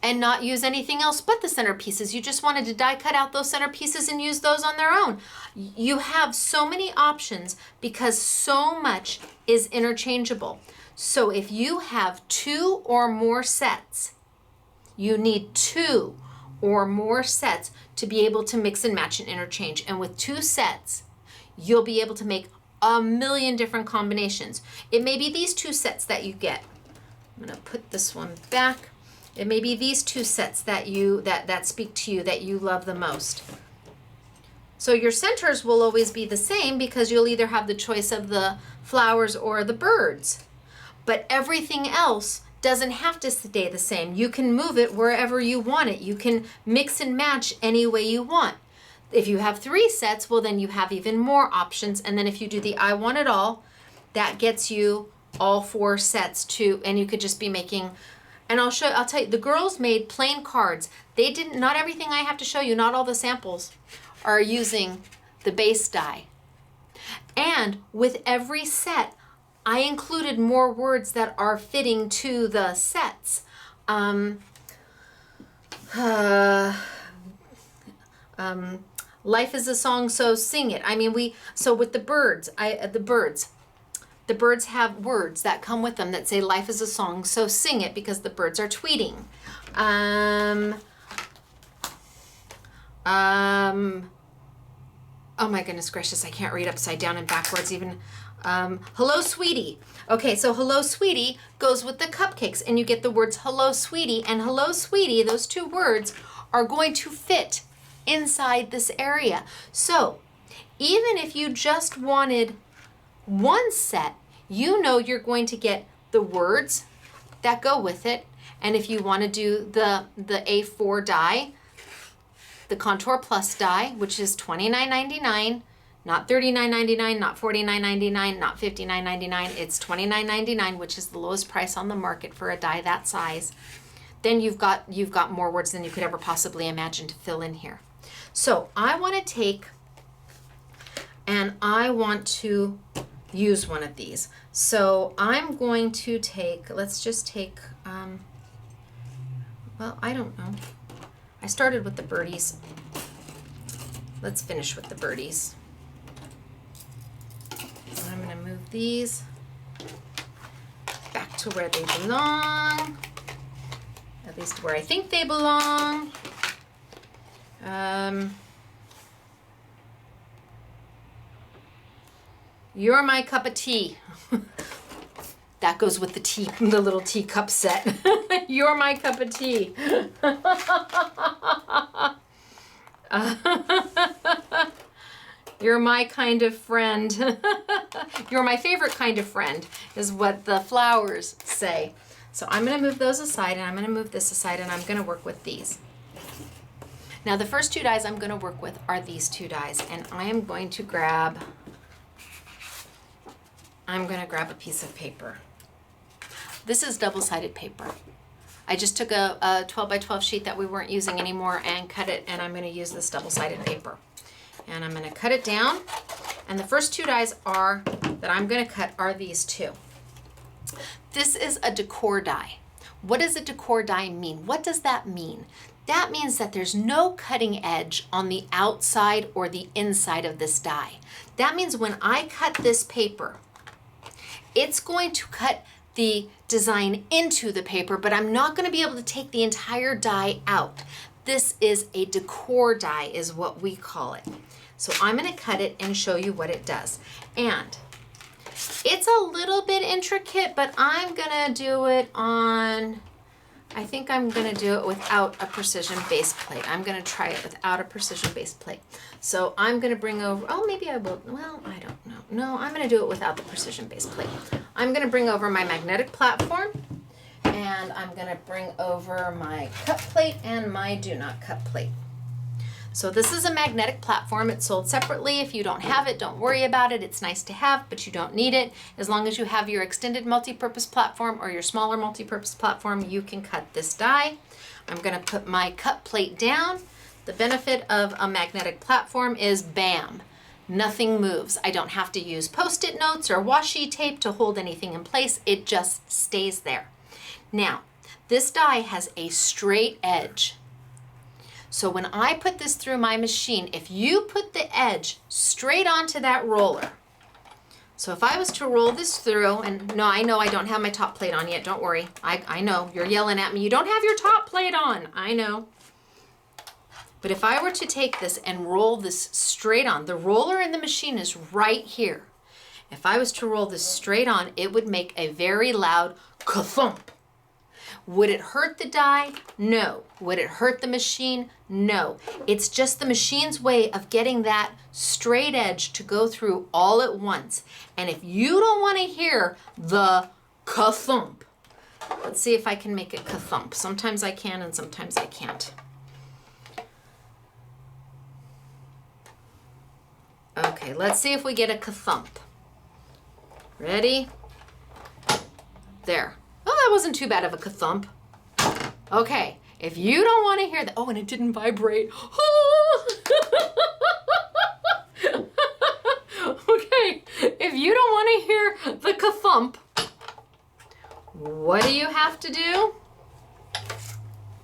and not use anything else but the centerpieces. You just wanted to die cut out those centerpieces and use those on their own. You have so many options because so much is interchangeable. So if you have 2 or more sets, you need 2 or more sets to be able to mix and match and interchange. And with 2 sets, you'll be able to make a million different combinations. It may be these 2 sets that you get. I'm gonna put this one back. It may be these 2 sets that that speak to you, that you love the most. So your centers will always be the same because you'll either have the choice of the flowers or the birds. But everything else doesn't have to stay the same. You can move it wherever you want it. You can mix and match any way you want. If you have 3 sets, well then you have even more options. And then if you do the I want it all, that gets you all 4 sets too, and you could just be making. And I'll tell you, the girls made plain cards. They didn't, not everything I have to show you, not all the samples are using the base die. And with every set, I included more words that are fitting to the sets. Life is a song, so sing it. I mean, so with the birds, the birds have words that come with them that say life is a song, so sing it, because the birds are tweeting. Oh my goodness gracious, I can't read upside down and backwards even. Hello, sweetie. Okay, so hello, sweetie goes with the cupcakes, and you get the words hello, sweetie, and hello, sweetie, those 2 words are going to fit inside this area. So even if you just wanted 1 set, you know you're going to get the words that go with it. And if you want to do the A4 die, the Contour Plus die, which is $29.99, not $39.99, not $49.99, not $59.99, it's $29.99, which is the lowest price on the market for a die that size. Then you've got more words than you could ever possibly imagine to fill in here. So I want to take, and I want to use one of these. So I'm going to take, let's just take, well, I don't know. I started with the birdies. Let's finish with the birdies. So I'm going to move these back to where they belong, at least where I think they belong. You're my cup of tea. That goes with the tea, the little teacup set. You're my cup of tea. You're my kind of friend. You're my favorite kind of friend, is what the flowers say. So I'm going to move those aside, and I'm going to move this aside, and I'm going to work with these. Now the first 2 dies I'm going to work with are these 2 dies, and I am going to grab a piece of paper. This is double-sided paper. I just took a 12 by 12 sheet that we weren't using anymore and cut it, and I'm going to use this double-sided paper. And I'm going to cut it down, and the first 2 dies that I'm going to cut are these 2. This is a decor die. What does a decor die mean? What does that mean? That means that there's no cutting edge on the outside or the inside of this die. That means when I cut this paper, it's going to cut the design into the paper, but I'm not going to be able to take the entire die out. This is a decor die, is what we call it. So I'm going to cut it and show you what it does. And it's a little bit intricate, but I'm going to do it on, I think I'm going to do it without a precision base plate. I'm going to try it without a precision base plate. So I'm going to bring over, oh, maybe I will, well, I don't know. No, I'm going to do it without the precision base plate. I'm going to bring over my magnetic platform, and I'm going to bring over my cut plate and my do not cut plate. So this is a magnetic platform. It's sold separately. If you don't have it, don't worry about it. It's nice to have, but you don't need it. As long as you have your extended multi-purpose platform or your smaller multi-purpose platform, you can cut this die. I'm going to put my cut plate down. The benefit of a magnetic platform is bam, nothing moves. I don't have to use Post-it notes or washi tape to hold anything in place. It just stays there. Now, This die has a straight edge. So when I put this through my machine, if you put the edge straight onto that roller, so if I was to roll this through, and no, I know I don't have my top plate on yet, don't worry. I know, you're yelling at me, you don't have your top plate on, I know. But if I were to take this and roll this straight on, the roller in the machine is right here. If I was to roll this straight on, it would make a very loud ka-thump. Would it hurt the die? No. Would it hurt the machine? No. It's just the machine's way of getting that straight edge to go through all at once. And if you don't want to hear the ka-thump, let's see if I can make it ka-thump. Sometimes I can and sometimes I can't. Okay, let's see if we get a ka-thump. Ready? There. Oh, that wasn't too bad of a ka-thump. Okay, if you don't want to hear that, oh, and it didn't vibrate. Okay, if you don't want to hear the ka-thump, what do you have to do?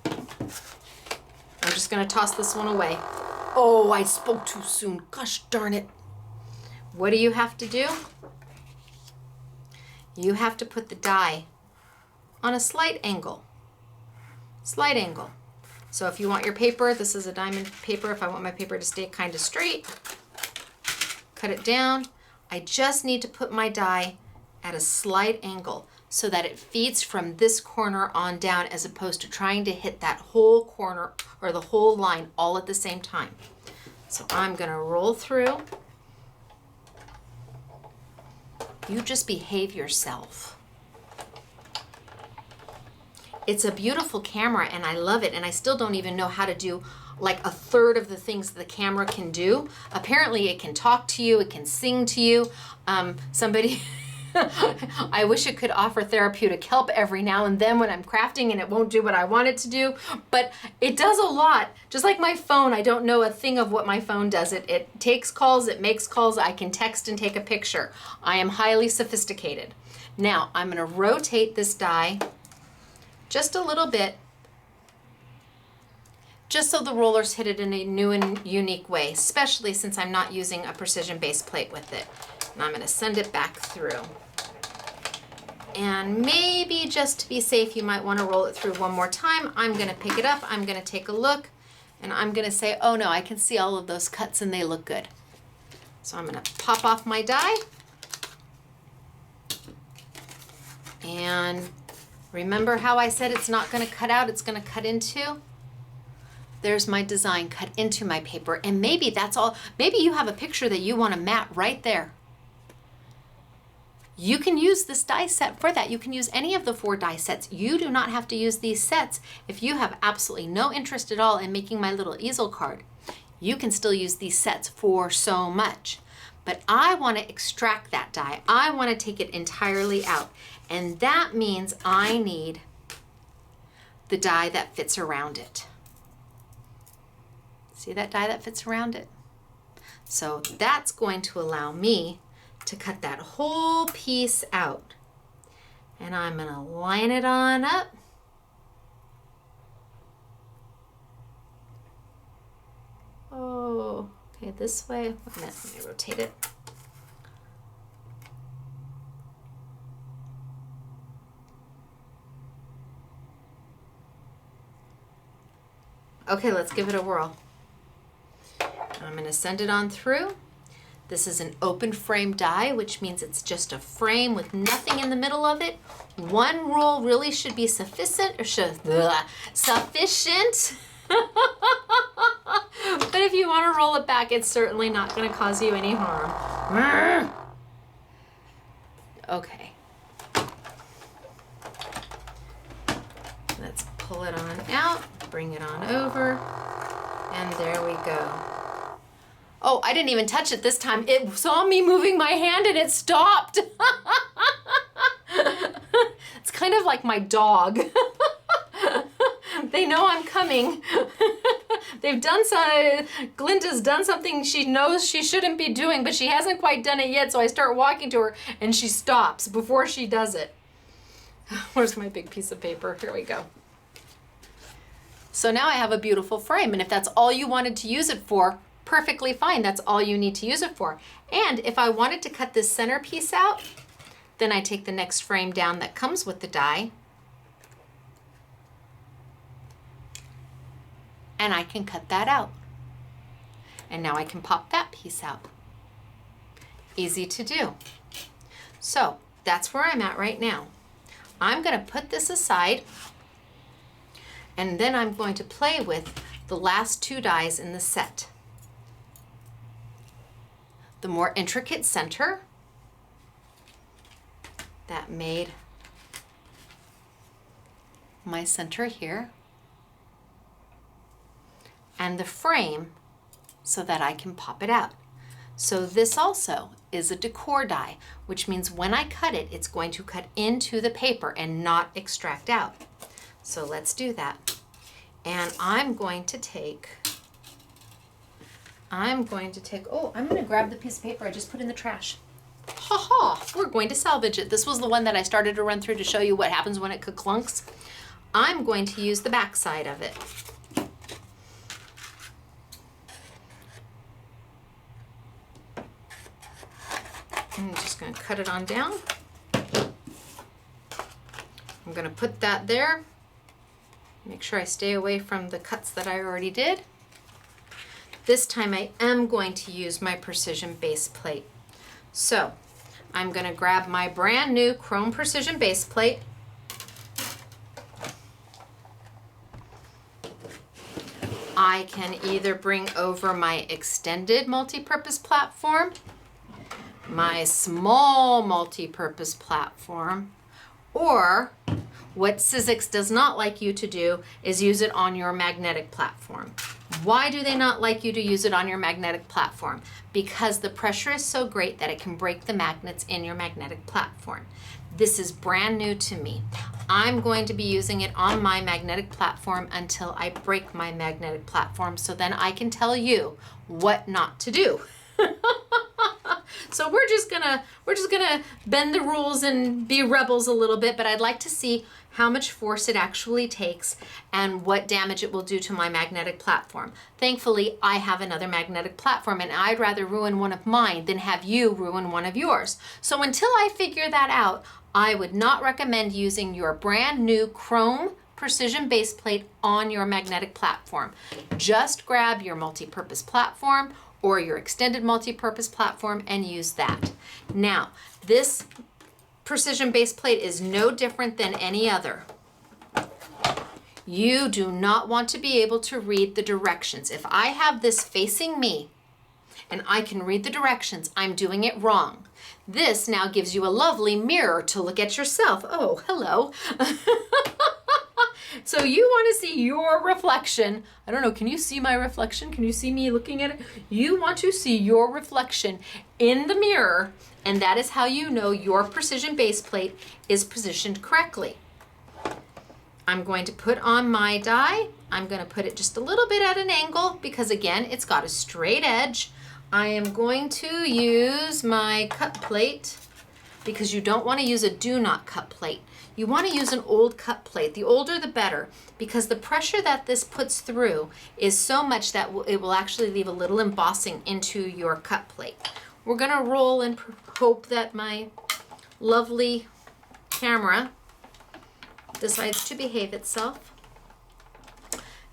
I'm just going to toss this one away. Oh, I spoke too soon. Gosh darn it. What do you have to do? You have to put the die on a slight angle. Slight angle. So if you want your paper, this is a diamond paper. If I want my paper to stay kind of straight, cut it down. I just need to put my die at a slight angle so that it feeds from this corner on down as opposed to trying to hit that whole corner or the whole line all at the same time. So I'm gonna roll through. You just behave yourself. It's a beautiful camera and I love it, and I still don't even know how to do like a third of the things the camera can do. Apparently it can talk to you, it can sing to you. Somebody, I wish it could offer therapeutic help every now and then when I'm crafting and it won't do what I want it to do, but it does a lot. Just like my phone, I don't know a thing of what my phone does. It takes calls, it makes calls, I can text and take a picture. I am highly sophisticated. Now I'm gonna rotate this die just a little bit, just so the rollers hit it in a new and unique way, especially since I'm not using a precision base plate with it. And I'm gonna send it back through. And maybe just to be safe, you might wanna roll it through one more time. I'm gonna pick it up, I'm gonna take a look, and I'm gonna say, oh no, I can see all of those cuts and they look good. So I'm gonna pop off my die. And remember how I said it's not gonna cut out, it's gonna cut into? There's my design cut into my paper, and maybe that's all. Maybe you have a picture that you want to mat right there. You can use this die set for that. You can use any of the 4 die sets. You do not have to use these sets if you have absolutely no interest at all in making my little easel card. You can still use these sets for so much. But I want to extract that die. I want to take it entirely out. And that means I need the die that fits around it. See that die that fits around it? So that's going to allow me to cut that whole piece out. And I'm going to line it on up. Oh, okay, this way. Wait a minute, let me rotate it. Okay, let's give it a whirl. I'm going to send it on through. This is an open frame die, which means it's just a frame with nothing in the middle of it. One roll really should be sufficient, or sufficient. But if you want to roll it back, it's certainly not going to cause you any harm. Okay. Let's pull it on out, bring it on over, and there we go. Oh, I didn't even touch it this time. It saw me moving my hand and it stopped. It's kind of like my dog. They know I'm coming. They've done some, Glinda's done something she knows she shouldn't be doing, but she hasn't quite done it yet, so I start walking to her and she stops before she does it. Where's my big piece of paper? Here we go. So now I have a beautiful frame, and if that's all you wanted to use it for, perfectly fine. That's all you need to use it for. And if I wanted to cut this center piece out, then I take the next frame down that comes with the die, and I can cut that out. And now I can pop that piece out. Easy to do. So that's where I'm at right now. I'm going to put this aside, and then I'm going to play with the last 2 dies in the set. The more intricate center that made my center here, and the frame so that I can pop it out. So this also is a decor die, which means when I cut it, it's going to cut into the paper and not extract out. So let's do that. And I'm going to grab the piece of paper I just put in the trash. Ha ha, we're going to salvage it. This was the one that I started to run through to show you what happens when it clunks. I'm going to use the back side of it. I'm just going to cut it on down. I'm going to put that there. Make sure I stay away from the cuts that I already did. This time I am going to use my precision base plate. So I'm going to grab my brand new chrome precision base plate. I can either bring over my extended multi-purpose platform, my small multi-purpose platform, or what Sizzix does not like you to do is use it on your magnetic platform. Why do they not like you to use it on your magnetic platform? Because the pressure is so great that it can break the magnets in your magnetic platform. This is brand new to me. I'm going to be using it on my magnetic platform until I break my magnetic platform, so then I can tell you what not to do. So we're just gonna bend the rules and be rebels a little bit, but I'd like to see how much force it actually takes and what damage it will do to my magnetic platform. Thankfully, I have another magnetic platform, and I'd rather ruin one of mine than have you ruin one of yours. So until I figure that out, I would not recommend using your brand new chrome precision base plate on your magnetic platform. Just grab your multi-purpose platform or your extended multi-purpose platform and use that. Now, this precision base plate is no different than any other. You do not want to be able to read the directions. If I have this facing me and I can read the directions, I'm doing it wrong. This now gives you a lovely mirror to look at yourself. Oh, hello. So you want to see your reflection. I don't know, can you see my reflection? Can you see me looking at it? You want to see your reflection in the mirror, and that is how you know your precision base plate is positioned correctly. I'm going to put on my die. I'm going to put it just a little bit at an angle because, again, it's got a straight edge. I am going to use my cut plate because you don't want to use a do not cut plate. You want to use an old cut plate. The older the better, because the pressure that this puts through is so much that it will actually leave a little embossing into your cut plate. We're going to roll and hope that my lovely camera decides to behave itself.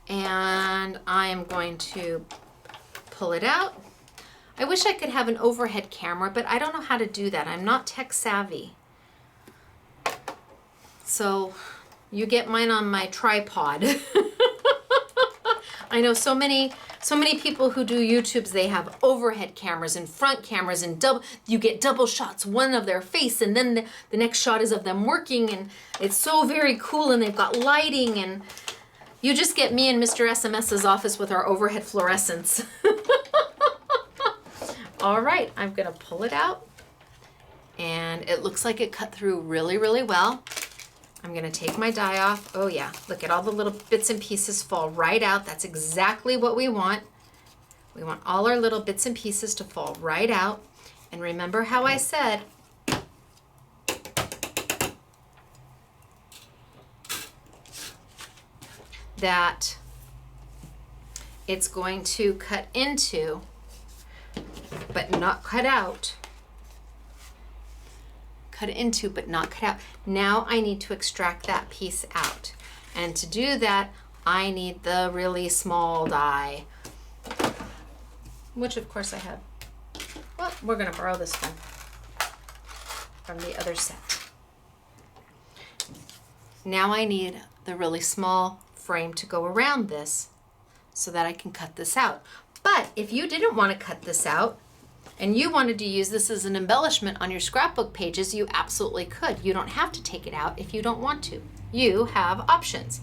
And I am going to pull it out. I wish I could have an overhead camera, but I don't know how to do that. I'm not tech savvy. So you get mine on my tripod. I know so many people who do YouTubes, they have overhead cameras and front cameras and you get double shots, one of their face and then the next shot is of them working, and it's so very cool, and they've got lighting, and you just get me in Mr. SMS's office with our overhead fluorescents. All right, I'm gonna pull it out, and it looks like it cut through really, really well. I'm gonna take my die off. Oh yeah, look at all the little bits and pieces fall right out. That's exactly what we want. We want all our little bits and pieces to fall right out. And remember how I said, that it's going to cut into, but not cut out. Cut into, but not cut out. Now I need to extract that piece out. And to do that, I need the really small die, which of course I have. Well, we're gonna borrow this one from the other set. Now I need the really small frame to go around this so that I can cut this out. But if you didn't want to cut this out and you wanted to use this as an embellishment on your scrapbook pages, you absolutely could. You don't have to take it out if you don't want to. You have options.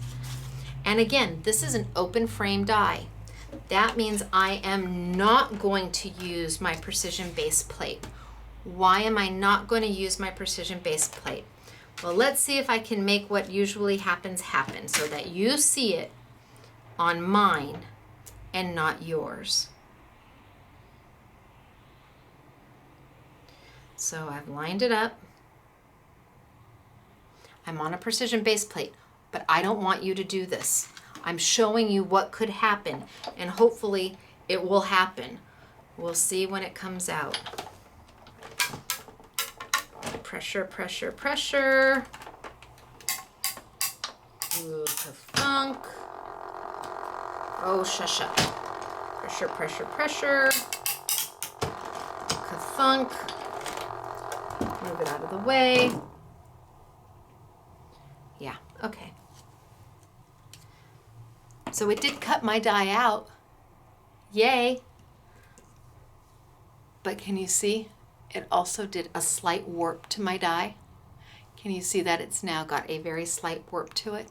And again, this is an open frame die. That means I am not going to use my precision base plate. Why am I not going to use my precision base plate? Well, let's see if I can make what usually happens happen so that you see it on mine and not yours. So I've lined it up. I'm on a precision base plate, but I don't want you to do this. I'm showing you what could happen, and hopefully it will happen. We'll see when it comes out. Pressure, pressure, pressure. Ooh, ka-thunk. Oh, shusha. Pressure, pressure, pressure. Ka-thunk. Move it out of the way. Yeah, okay. So it did cut my die out. Yay. But can you see? It also did a slight warp to my die. Can you see that it's now got a very slight warp to it?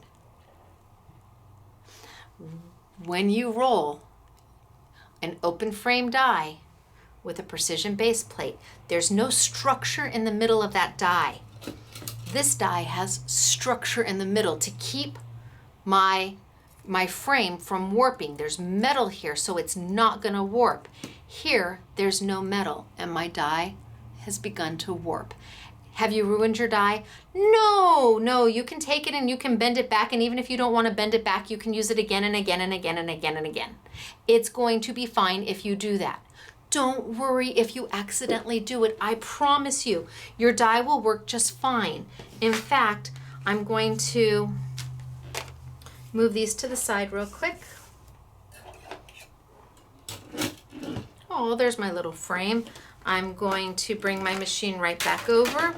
When you roll an open frame die with a precision base plate, there's no structure in the middle of that die. This die has structure in the middle to keep my frame from warping. There's metal here, so it's not gonna warp. Here, there's no metal, and my die has begun to warp. Have you ruined your die? No, no, you can take it and you can bend it back, and even if you don't want to bend it back, you can use it again and again and again and again and again. It's going to be fine if you do that. Don't worry if you accidentally do it. I promise you, your die will work just fine. In fact, I'm going to move these to the side real quick. Oh, there's my little frame. I'm going to bring my machine right back over.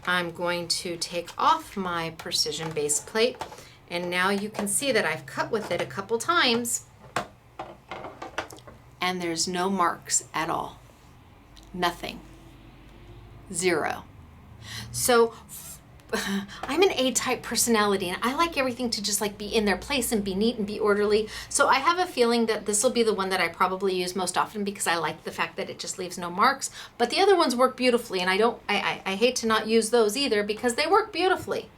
I'm going to take off my precision base plate, and now you can see that I've cut with it a couple times and there's no marks at all. Nothing. Zero. So I'm an A-type personality, and I like everything to just like be in their place and be neat and be orderly. So I have a feeling that this will be the one that I probably use most often because I like the fact that it just leaves no marks. But the other ones work beautifully, and I hate to not use those either because they work beautifully.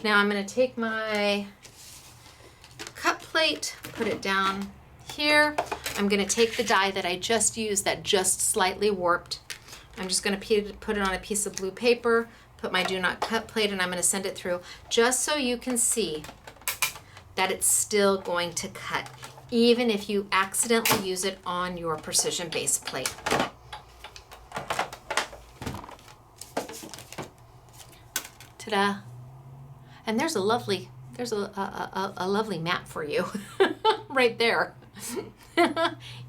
Now I'm going to take my cut plate, put it down here. I'm going to take the die that I just used that just slightly warped. I'm just going to put it on a piece of blue paper, put my do not cut plate, and I'm going to send it through just so you can see that it's still going to cut, even if you accidentally use it on your precision base plate. Ta-da! And there's a lovely, a lovely map for you right there.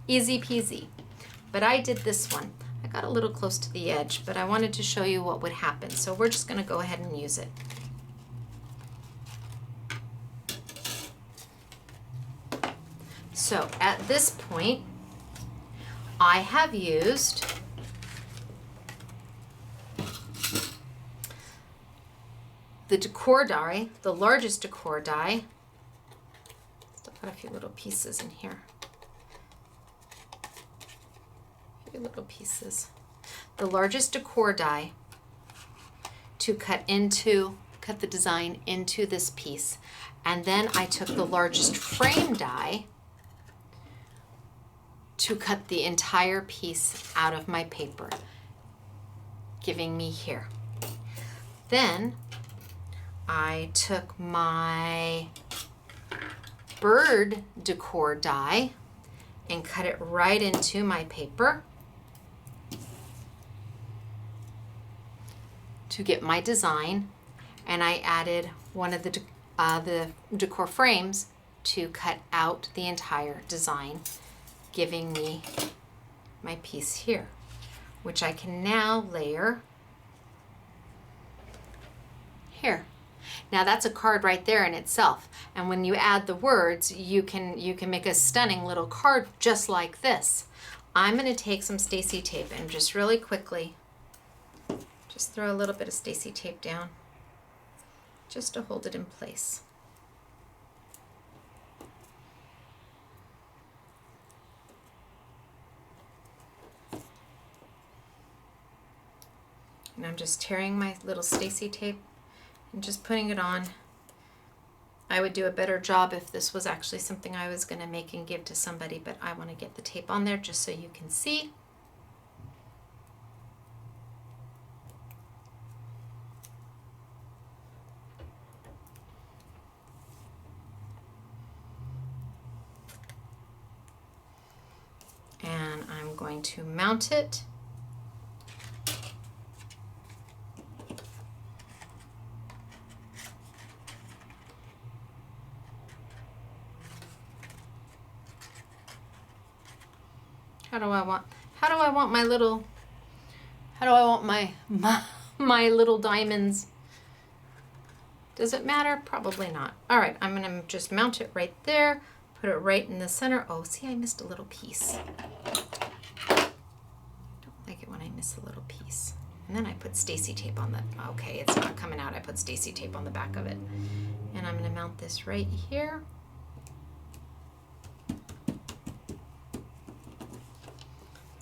Easy peasy. But I did this one. I got a little close to the edge, but I wanted to show you what would happen. So we're just going to go ahead and use it. So at this point, I have used the decor die, the largest decor die. Still got a few little pieces in here. Little pieces. The largest decor die to cut the design into this piece. And then I took the largest frame die to cut the entire piece out of my paper, giving me here. Then I took my bird decor die and cut it right into my paper to get my design, and I added one of the decor frames to cut out the entire design, giving me my piece here, which I can now layer here. Now that's a card right there in itself, and when you add the words, you can make a stunning little card just like this. I'm going to take some Stacey tape and just really quickly just throw a little bit of Stacey tape down just to hold it in place. And I'm just tearing my little Stacey tape and just putting it on. I would do a better job if this was actually something I was going to make and give to somebody, but I want to get the tape on there just so you can see. And I'm going to mount it. How do I want my little diamonds? Does it matter? Probably not. All right, I'm gonna just mount it right there, put it right in the center. Oh, see, I missed a little piece. Don't like it when I miss a little piece. And then I put Stacey tape on the, okay, it's not coming out. I put Stacey tape on the back of it. And I'm gonna mount this right here.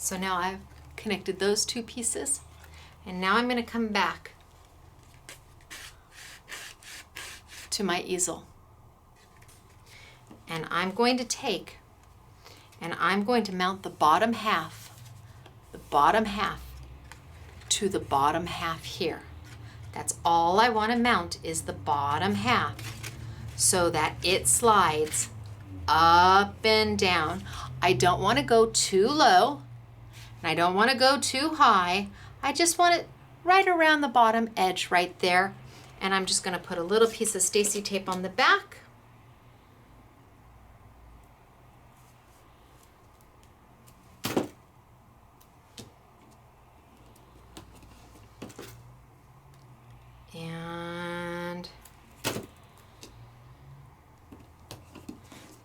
So now I've connected those two pieces, and now I'm going to come back to my easel, and I'm going to take and I'm going to mount the bottom half to the bottom half here. That's all I want to mount, is the bottom half, so that it slides up and down. I don't want to go too low. And I don't want to go too high. I just want it right around the bottom edge right there. And I'm just going to put a little piece of Stacey tape on the back. And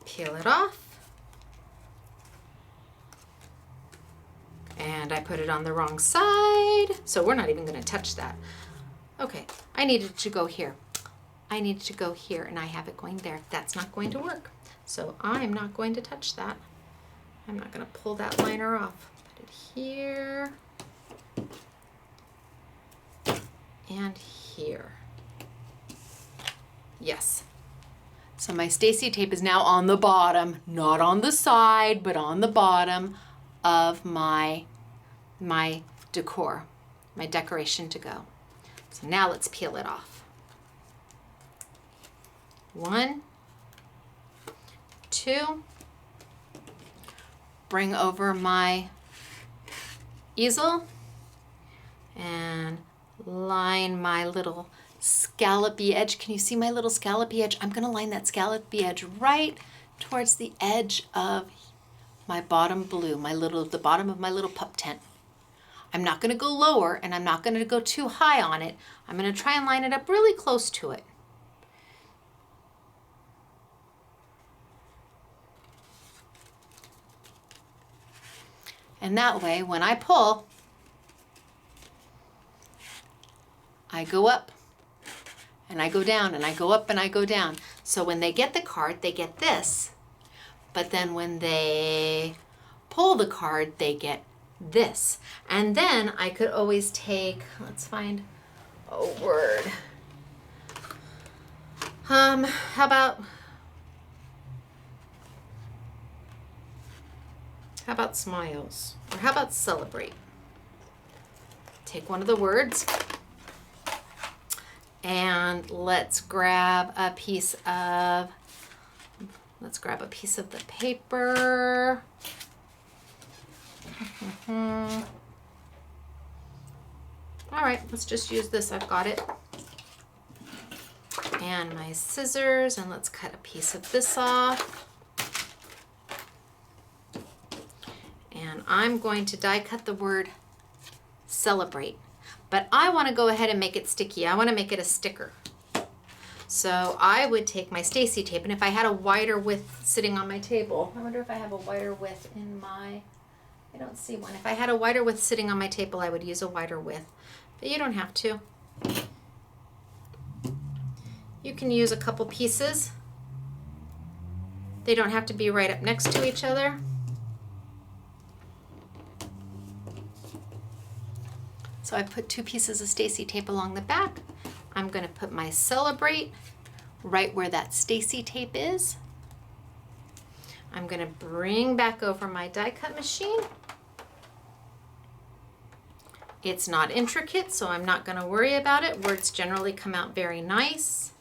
peel it off. And I put it on the wrong side, so we're not even going to touch that. Okay, I needed to go here. I needed to go here, and I have it going there. That's not going to work. So I'm not going to touch that. I'm not going to pull that liner off. Put it here and here. Yes. So my Stacey tape is now on the bottom, not on the side, but on the bottom of my decor, my decoration to go. So now let's peel it off. 1, 2, bring over my easel and line my little scallopy edge. Can you see my little scallopy edge? I'm gonna line that scallopy edge right towards the edge of my bottom blue, the bottom of my little pup tent. I'm not going to go lower, and I'm not going to go too high on it. I'm going to try and line it up really close to it. And that way, when I pull, I go up and I go down, and I go up and I go down. So when they get the card, they get this. But then when they pull the card, they get this. And then I could always take, let's find a word. How about smiles? Or how about celebrate? Take one of the words And let's grab a piece of the paper. All right, let's just use this. I've got it. And my scissors, and let's cut a piece of this off. And I'm going to die cut the word celebrate, but I want to go ahead and make it sticky. I want to make it a sticker. So I would take my Stacey tape, and if I had a wider width sitting on my table, I wonder if I have a wider width in my, I don't see one. If I had a wider width sitting on my table, I would use a wider width, but you don't have to. You can use a couple pieces. They don't have to be right up next to each other. So I put 2 pieces of Stacey tape along the back. I'm going to put my celebrate right where that Stacey tape is. I'm going to bring back over my die cut machine. It's not intricate, so I'm not going to worry about it. Words generally come out very nice.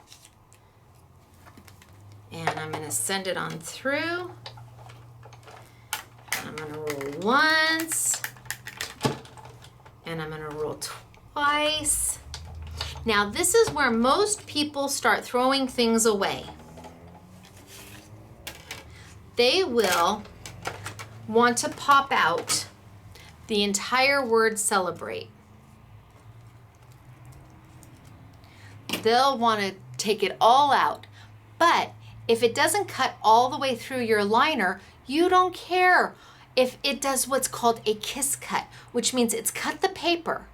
And I'm going to send it on through. I'm going to roll once. And I'm going to roll twice. Now this is where most people start throwing things away. They will want to pop out the entire word celebrate. They'll want to take it all out. But if it doesn't cut all the way through your liner, you don't care. If it does what's called a kiss cut, which means it's cut the paper,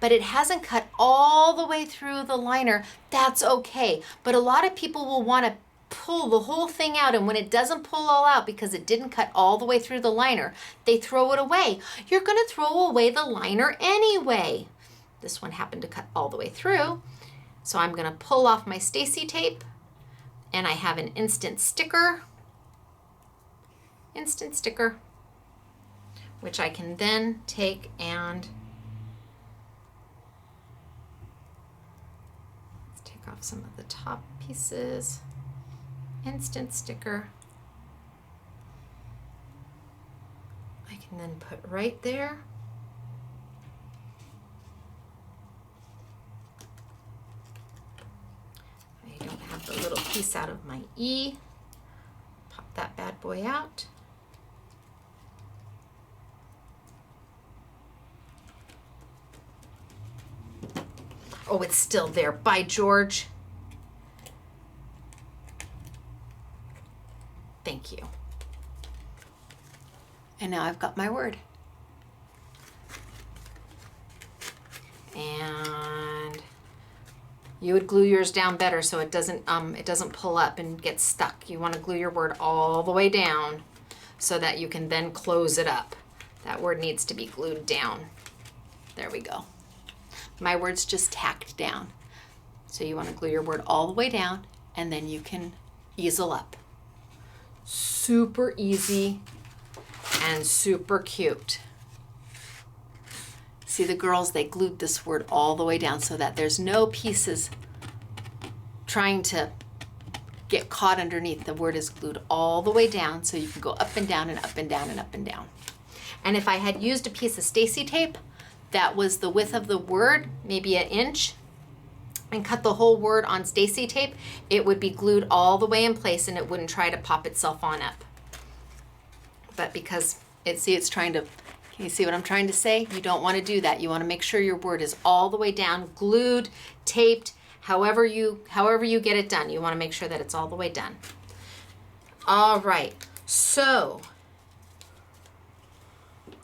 but it hasn't cut all the way through the liner, that's okay. But a lot of people will want to pull the whole thing out, and when it doesn't pull all out because it didn't cut all the way through the liner, they throw it away. You're going to throw away the liner anyway. This one happened to cut all the way through, so I'm going to pull off my Stacey tape, and I have an instant sticker, which I can then take and let's take off some of the top pieces. Instant sticker. I can then put right there. I don't have the little piece out of my E. Pop that bad boy out. Oh, it's still there. By George. Thank you. And now I've got my word. And you would glue yours down better so it doesn't pull up and get stuck. You want to glue your word all the way down so that you can then close it up. That word needs to be glued down. There we go. My word's just tacked down. So you want to glue your word all the way down, and then you can easel up. Super easy and super cute. See the girls, they glued this word all the way down so that there's no pieces trying to get caught underneath. The word is glued all the way down so you can go up and down and up and down and up and down. And if I had used a piece of Stacey tape that was the width of the word, maybe an inch, and cut the whole word on Stacey tape, it would be glued all the way in place and it wouldn't try to pop itself on up. But because it's trying to, can you see what I'm trying to say? You don't want to do that. You want to make sure your word is all the way down, glued, taped, however you get it done. You want to make sure that it's all the way done. All right, so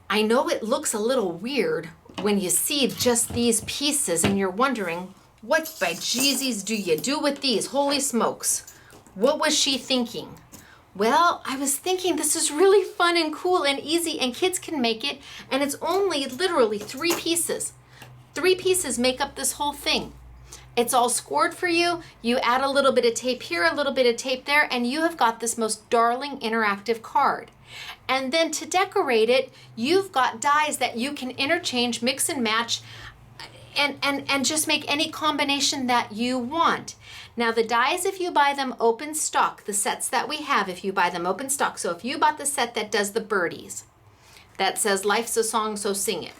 I know it looks a little weird when you see just these pieces and you're wondering, what by Jeezies do you do with these? Holy smokes. What was she thinking? Well, I was thinking this is really fun and cool and easy and kids can make it, and it's only literally 3 pieces. 3 pieces make up this whole thing. It's all scored for you. You add a little bit of tape here, a little bit of tape there, and you have got this most darling interactive card. And then to decorate it, you've got dies that you can interchange, mix and match. and just make any combination that you want. Now the dies, if you buy them open stock, the sets that we have, if you buy them open stock, so if you bought the set that does the birdies, that says life's a song, so sing it,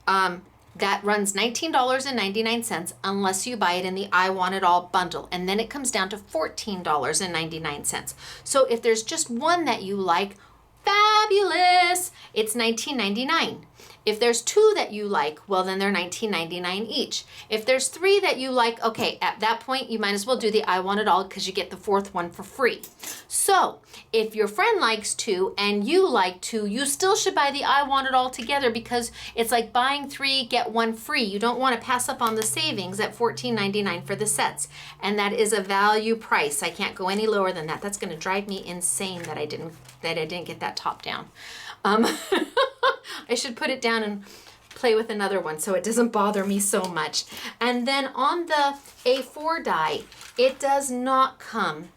that runs $19.99 unless you buy it in the I Want It All bundle, and then it comes down to $14.99. So if there's just one that you like, fabulous, it's $19.99. If there's two that you like, well, then they're $19.99 each. If there's three that you like, okay, at that point, you might as well do the I Want It All because you get the fourth one for free. So if your friend likes two and you like two, you still should buy the I Want It All together because it's like buying three, get one free. You don't want to pass up on the savings at $14.99 for the sets. And that is a value price. I can't go any lower than that. That's going to drive me insane that I didn't get that top down. I should put it down and play with another one so it doesn't bother me so much. And then on the A4 die, it does not come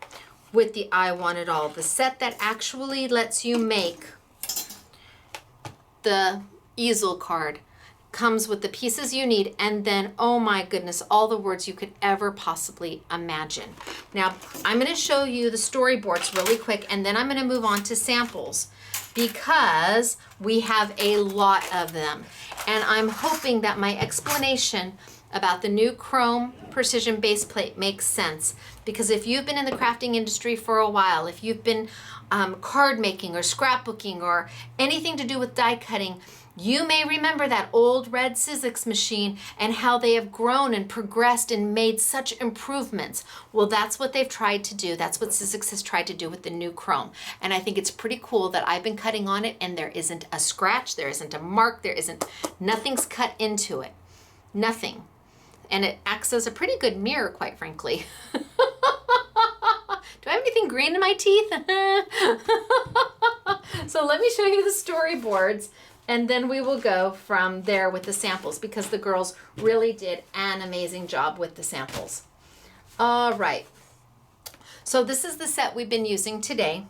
with the I Want It All, the set that actually lets you make the easel card. Comes with the pieces you need, and then, oh my goodness, all the words you could ever possibly imagine. Now, I'm going to show you the storyboards really quick, and then I'm going to move on to samples because we have a lot of them. And I'm hoping that my explanation about the new chrome precision base plate makes sense, because if you've been in the crafting industry for a while, if you've been card making or scrapbooking or anything to do with die cutting, you may remember that old red Sizzix machine and how they have grown and progressed and made such improvements. Well, that's what they've tried to do. That's what Sizzix has tried to do with the new chrome. And I think it's pretty cool that I've been cutting on it and there isn't a scratch, there isn't a mark, nothing's cut into it. Nothing. And it acts as a pretty good mirror, quite frankly. Do I have anything green in my teeth? So let me show you the storyboards. And then we will go from there with the samples because the girls really did an amazing job with the samples. All right. So this is the set we've been using today.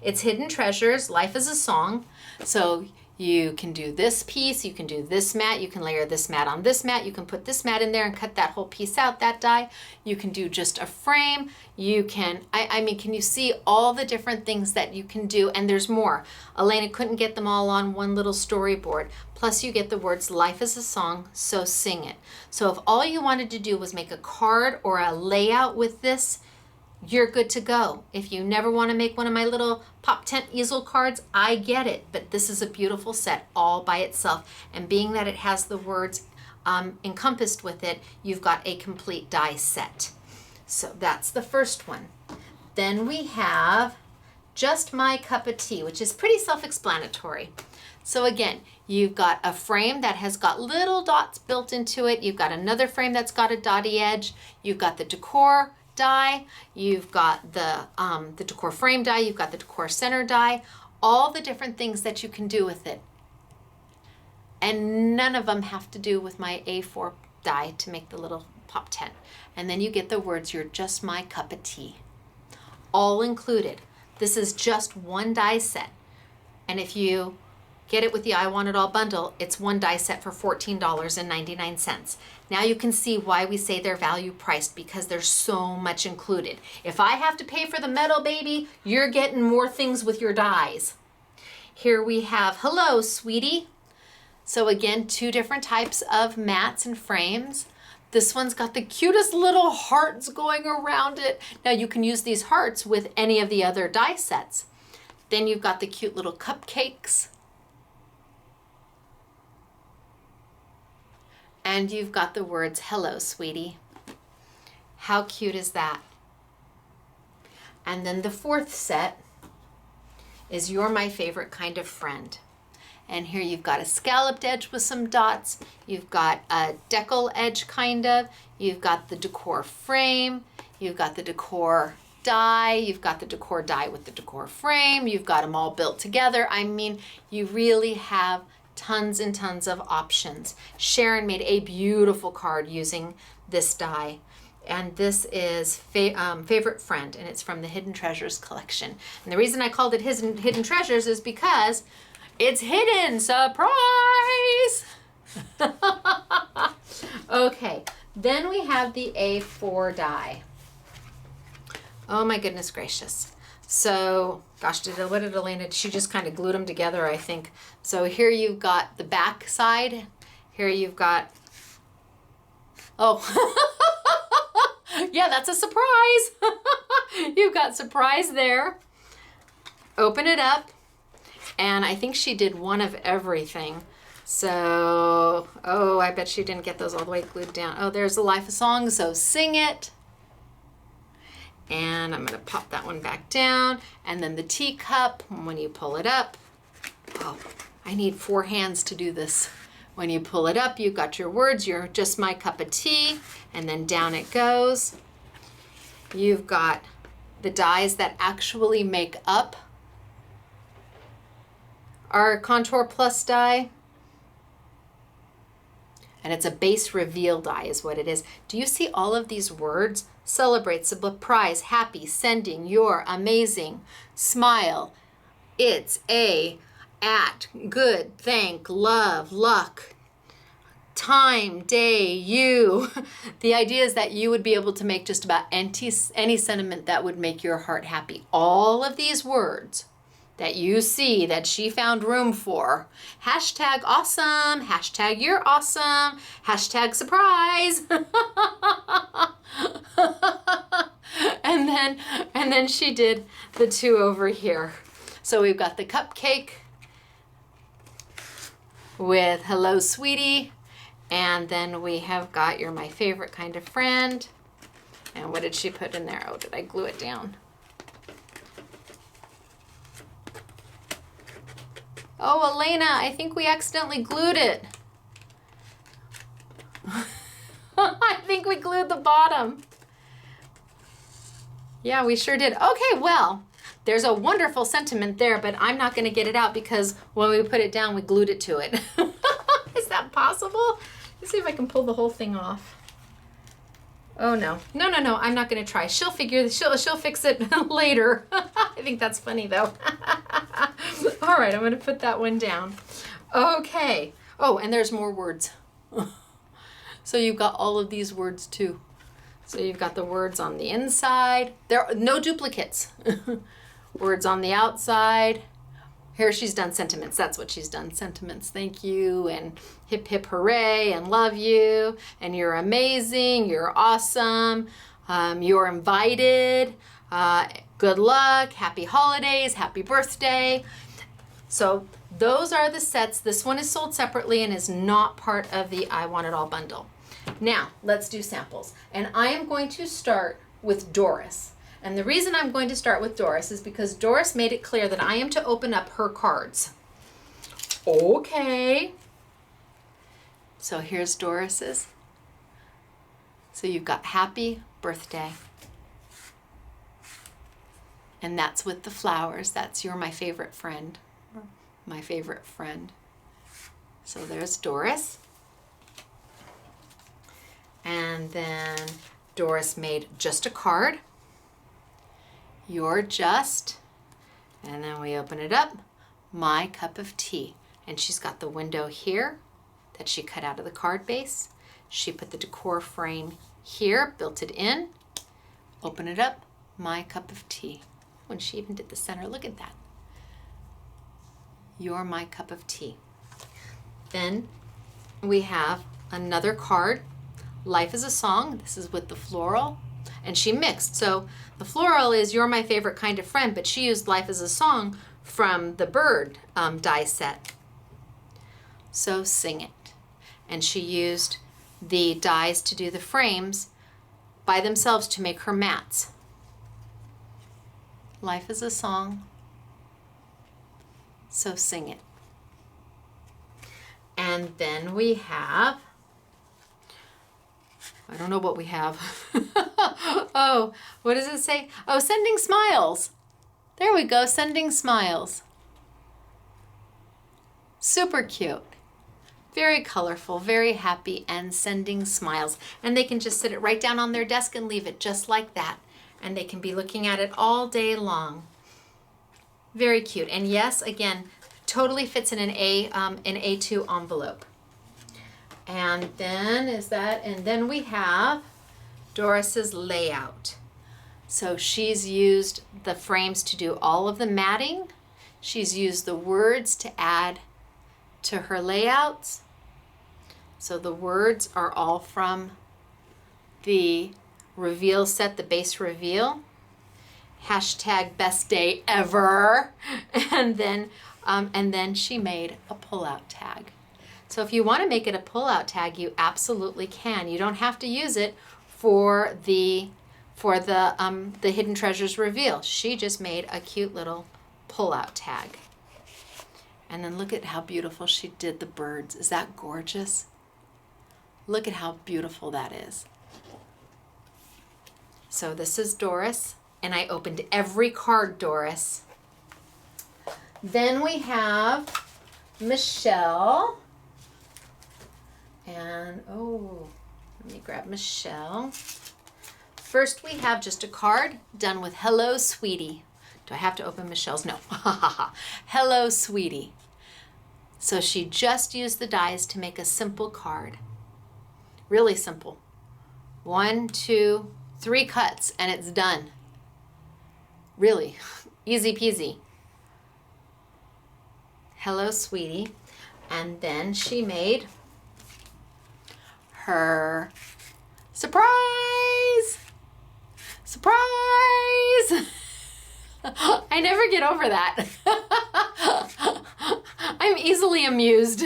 It's Hidden Treasures, Life is a Song. So you can do this piece, you can do this mat, you can layer this mat on this mat, you can put this mat in there and cut that whole piece out, that die. You can do just a frame. You can, I mean, can you see all the different things that you can do? And there's more. Elena couldn't get them all on one little storyboard. Plus you get the words, life is a song, so sing it. So if all you wanted to do was make a card or a layout with this, you're good to go. If you never want to make one of my little pop tent easel cards, I get it, but this is a beautiful set all by itself. And being that it has the words encompassed with it, you've got a complete die set. So that's the first one. Then we have Just My Cup of Tea, which is pretty self-explanatory. So again, you've got a frame that has got little dots built into it. You've got another frame that's got a dotty edge. You've got the decor die, you've got the decor frame die, you've got the decor center die, all the different things that you can do with it. And none of them have to do with my A4 die to make the little pop tent. And then you get the words, you're just my cup of tea. All included. This is just one die set. And if you get it with the I Want It All bundle, it's one die set for $14.99. Now you can see why we say they're value priced, because there's so much included. If I have to pay for the metal, baby, you're getting more things with your dies. Here we have Hello, Sweetie. So again, two different types of mats and frames. This one's got the cutest little hearts going around it. Now you can use these hearts with any of the other die sets. Then you've got the cute little cupcakes. And you've got the words, hello, sweetie. How cute is that? And then the fourth set is You're My Favorite Kind of Friend. And here you've got a scalloped edge with some dots. You've got a decal edge kind of. You've got the decor frame. You've got the decor die. You've got the decor die with the decor frame. You've got them all built together. I mean, you really have tons and tons of options. Sharon made a beautiful card using this die. And this is Favorite Friend, and it's from the Hidden Treasures collection. And the reason I called it Hidden Treasures is because it's hidden. Surprise! Okay, then we have the A4 die. Oh my goodness gracious. So, gosh, what did Elena, she just kind of glued them together, I think. So here you've got the back side. Here you've got, oh, yeah, that's a surprise. You've got surprise there. Open it up. And I think she did one of everything. So, oh, I bet she didn't get those all the way glued down. Oh, there's the Life of Song, so sing it. And I'm going to pop that one back down. And then the teacup, when you pull it up. Oh, I need 4 hands to do this. When you pull it up, you've got your words, you're just my cup of tea. And then down it goes. You've got the dies that actually make up our Contour Plus die. And it's a base reveal die is what it is. Do you see all of these words? Celebrate, surprise, happy, sending, you're, amazing, smile, it's, a, at, good, thank, love, luck, time, day, you. The idea is that you would be able to make just about any sentiment that would make your heart happy. All of these words that you see that she found room for. Hashtag awesome, hashtag you're awesome, hashtag surprise. and then she did the 2 over here. So we've got the cupcake with hello sweetie, and then we have got you're my favorite kind of friend. And what did she put in there? Oh, did I glue it down? Oh, Elena, I think we accidentally glued it. I think we glued the bottom. Yeah, we sure did. Okay, well, there's a wonderful sentiment there, but I'm not going to get it out because when we put it down, we glued it to it. Is that possible? Let's see if I can pull the whole thing off. Oh, no. No, I'm not going to try. She'll fix it later. I think that's funny, though. All right, I'm going to put that one down. Okay. Oh, and there's more words. So you've got all of these words, too. So you've got the words on the inside. There are no duplicates. Words on the outside. Here she's done sentiments. That's what she's done. Sentiments. Thank you and hip hip hooray and love you and you're amazing. You're awesome. You're invited. Good luck. Happy holidays. Happy birthday. So those are the sets. This one is sold separately and is not part of the I Want It All bundle. Now let's do samples. And I am going to start with Doris. And the reason I'm going to start with Doris is because Doris made it clear that I am to open up her cards. Okay. So here's Doris's. So you've got happy birthday. And that's with the flowers. That's you're my favorite friend. My favorite friend. So there's Doris. And then Doris made just a card. You're just, and then we open it up, my cup of tea. And she's got the window here that she cut out of the card base. She put the decor frame here, built it in, open it up, my cup of tea. When she even did the center, look at that. You're my cup of tea. Then we have another card, Life is a Song. This is with the floral. And she mixed. So the floral is you're my favorite kind of friend, but she used Life is a Song from the bird die set. So sing it. And she used the dies to do the frames by themselves to make her mats. Life is a Song. So sing it. And then we have, I don't know what we have. Oh, what does it say? Oh, sending smiles. There we go, sending smiles. Super cute. Very colorful, very happy, and sending smiles. And they can just sit it right down on their desk and leave it just like that. And they can be looking at it all day long. Very cute. And yes, again, totally fits in an A2 envelope. And then and then we have Doris's layout. So she's used the frames to do all of the matting. She's used the words to add to her layouts. So the words are all from the reveal set, the base reveal. Hashtag best day ever. And then she made a pull-out tag. So if you want to make it a pull-out tag, you absolutely can. You don't have to use it for the Hidden Treasures reveal. She just made a cute little pull-out tag. And then look at how beautiful she did the birds. Is that gorgeous? Look at how beautiful that is. So this is Doris, and I opened every card, Doris. Then we have Michelle. And, oh, let me grab Michelle. First we have just a card done with Hello, Sweetie. Do I have to open Michelle's? No. Hello, Sweetie. So she just used the dies to make a simple card. Really simple. 1, 2, 3 cuts and it's done. Really, easy peasy. Hello, Sweetie. And then she made her surprise. Surprise! I never get over that. I'm easily amused.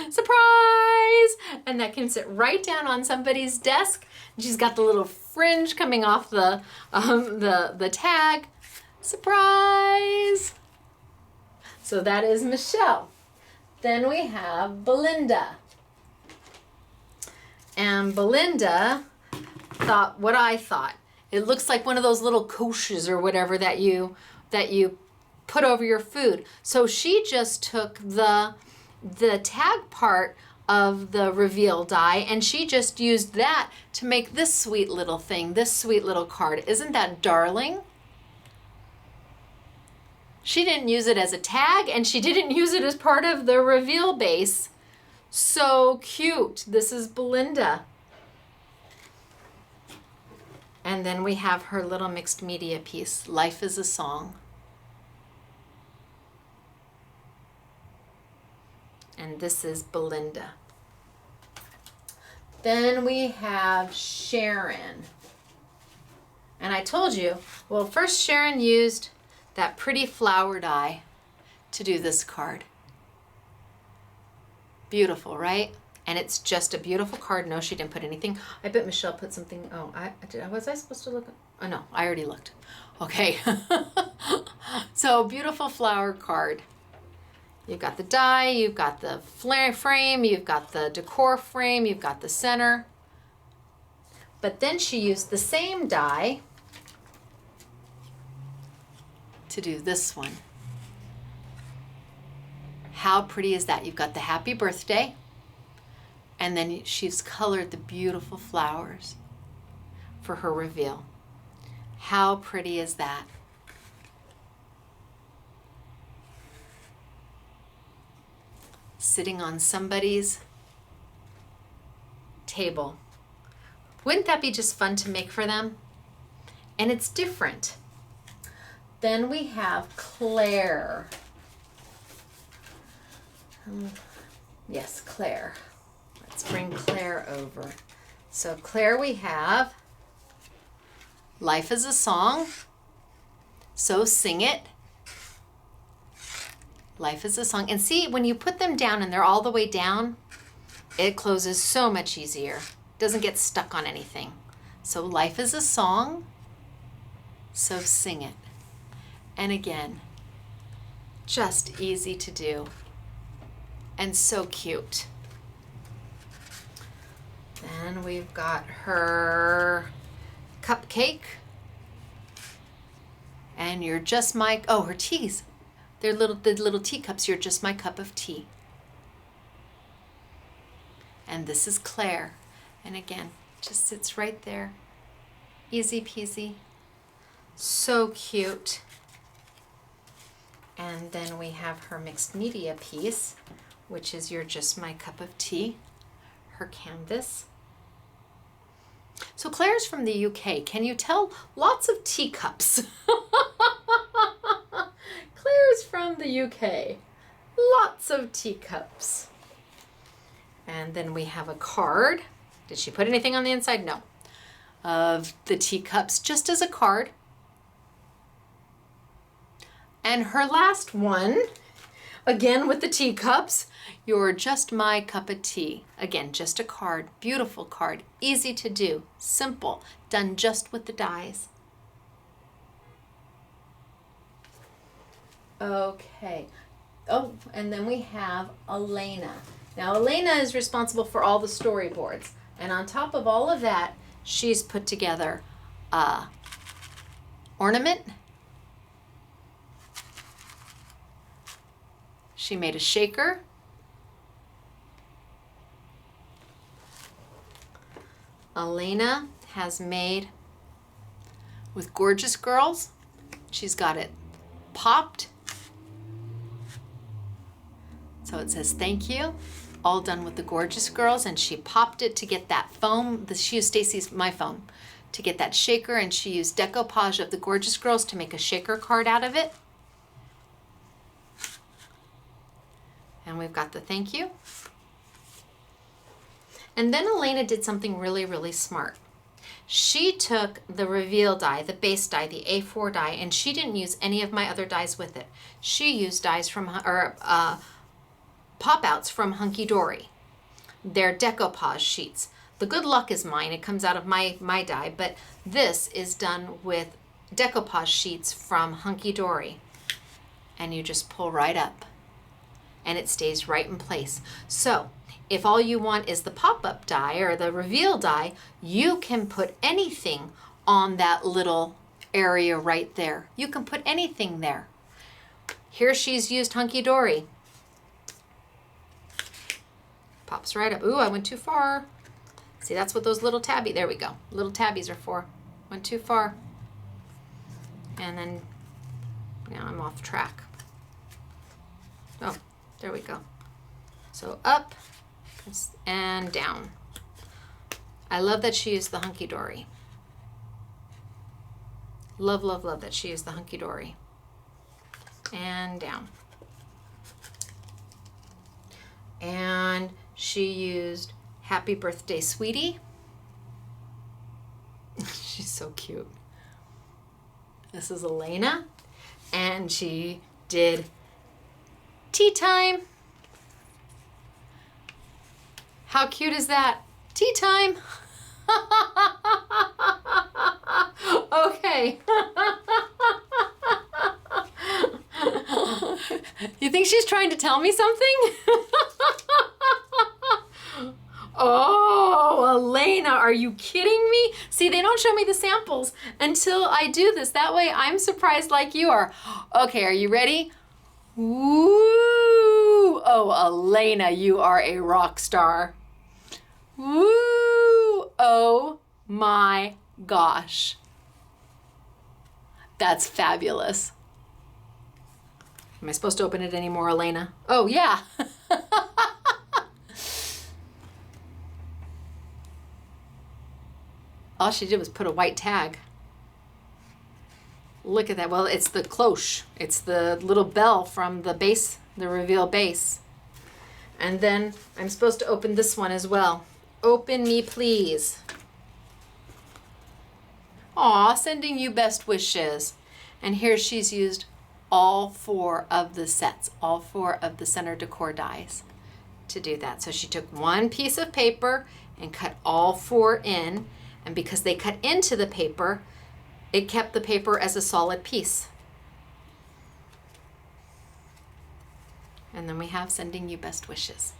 Surprise! And that can sit right down on somebody's desk. She's got the little fringe coming off the tag. Surprise! So that is Michelle. Then we have Belinda. And Belinda thought what I thought. It looks like one of those little couches or whatever that you put over your food. So she just took the tag part of the reveal die and she just used that to make this sweet little thing, this sweet little card. Isn't that darling? She didn't use it as a tag and she didn't use it as part of the reveal base. So cute. This is Belinda. And then we have her little mixed media piece, Life is a Song. And this is Belinda. Then we have Sharon. And I told you, well, first Sharon used that pretty flower die to do this card. Beautiful, right? And it's just a beautiful card. No, she didn't put anything. I bet Michelle put something. Oh, was I supposed to look? Oh, no, I already looked. Okay. So beautiful flower card. You've got the die, you've got the frame, you've got the decor frame, you've got the center. But then she used the same die to do this one. How pretty is that? You've got the happy birthday, and then she's colored the beautiful flowers for her reveal. How pretty is that? Sitting on somebody's table. Wouldn't that be just fun to make for them? And it's different. Then we have Claire. Yes, Claire. Let's bring Claire over. So Claire, we have Life is a Song, so sing it. Life is a Song. And see, when you put them down and they're all the way down, it closes so much easier. Doesn't get stuck on anything. So Life is a Song, so sing it. And again, just easy to do. And so cute. Then we've got her cupcake. And you're just my, oh, her teas. They're the little teacups. You're just my cup of tea. And this is Claire. And again, just sits right there. Easy peasy. So cute. And then we have her mixed media piece, which is your Just My Cup of Tea, her canvas. So Claire's from the UK. Can you tell? Lots of teacups. Claire's from the UK. Lots of teacups. And then we have a card. Did she put anything on the inside? No. Of the teacups, just as a card. And her last one, again with the teacups, your Just My Cup of Tea. Again, just a card, beautiful card, easy to do, simple, done just with the dies. Okay. Oh, and then we have Elena. Now Elena is responsible for all the storyboards. And on top of all of that, she's put together a ornament. She made a shaker. Elena has made with Gorgeous Girls. She's got it popped. So it says thank you, all done with the Gorgeous Girls, and she popped it to get that foam. She used Stacey's, my foam, to get that shaker, and she used decoupage of the Gorgeous Girls to make a shaker card out of it. And we've got the thank you. And then Elena did something really, really smart. She took the reveal die, the base die, the A4 die, and she didn't use any of my other dies with it. She used dies from, pop-outs from Hunky Dory. They're decoupage sheets. The Good Luck is mine. It comes out of my die, but this is done with decoupage sheets from Hunky Dory. And you just pull right up and it stays right in place. So if all you want is the pop-up die or the reveal die, you can put anything on that little area right there. You can put anything there. Here she's used Hunky Dory. Pops right up. Ooh, I went too far. See, that's what those little tabby, there we go. Little tabbies are for. Went too far. And then, now I'm off track. Oh, there we go. So up and down. I love that she used the Hunky Dory. Love, love, love that she used the Hunky Dory. And down. And she used Happy Birthday, Sweetie. She's so cute. This is Elena. And she did Tea Time. How cute is that? Tea time. Okay. You think she's trying to tell me something? Oh, Elena, are you kidding me? See, they don't show me the samples until I do this. That way I'm surprised like you are. Okay, are you ready? Woo! Oh, Elena, you are a rock star. Woo! Oh my gosh. That's fabulous. Am I supposed to open it anymore, Elena? Oh, yeah. All she did was put a white tag. Look at that. Well, it's the cloche. It's the little bell from the base, the reveal base. And then I'm supposed to open this one as well. Open me, please. Aw, sending you best wishes. And here she's used all 4 of the sets, all 4 of the center decor dies to do that. So she took one piece of paper and cut all 4 in. And because they cut into the paper, it kept the paper as a solid piece. And then we have sending you best wishes.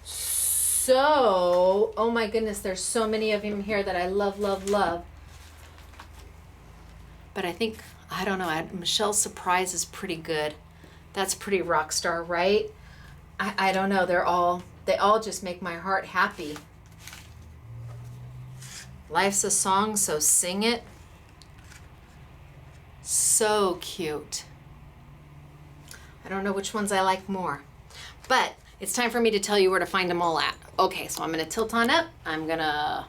So, oh my goodness, there's so many of them here that I love, love, love. But I think, I don't know, Michelle's surprise is pretty good. That's pretty rock star, right? I don't know, they all just make my heart happy. Life's a song, so sing it. So cute. I don't know which ones I like more. But it's time for me to tell you where to find them all at. Okay, so I'm gonna tilt on up. I'm gonna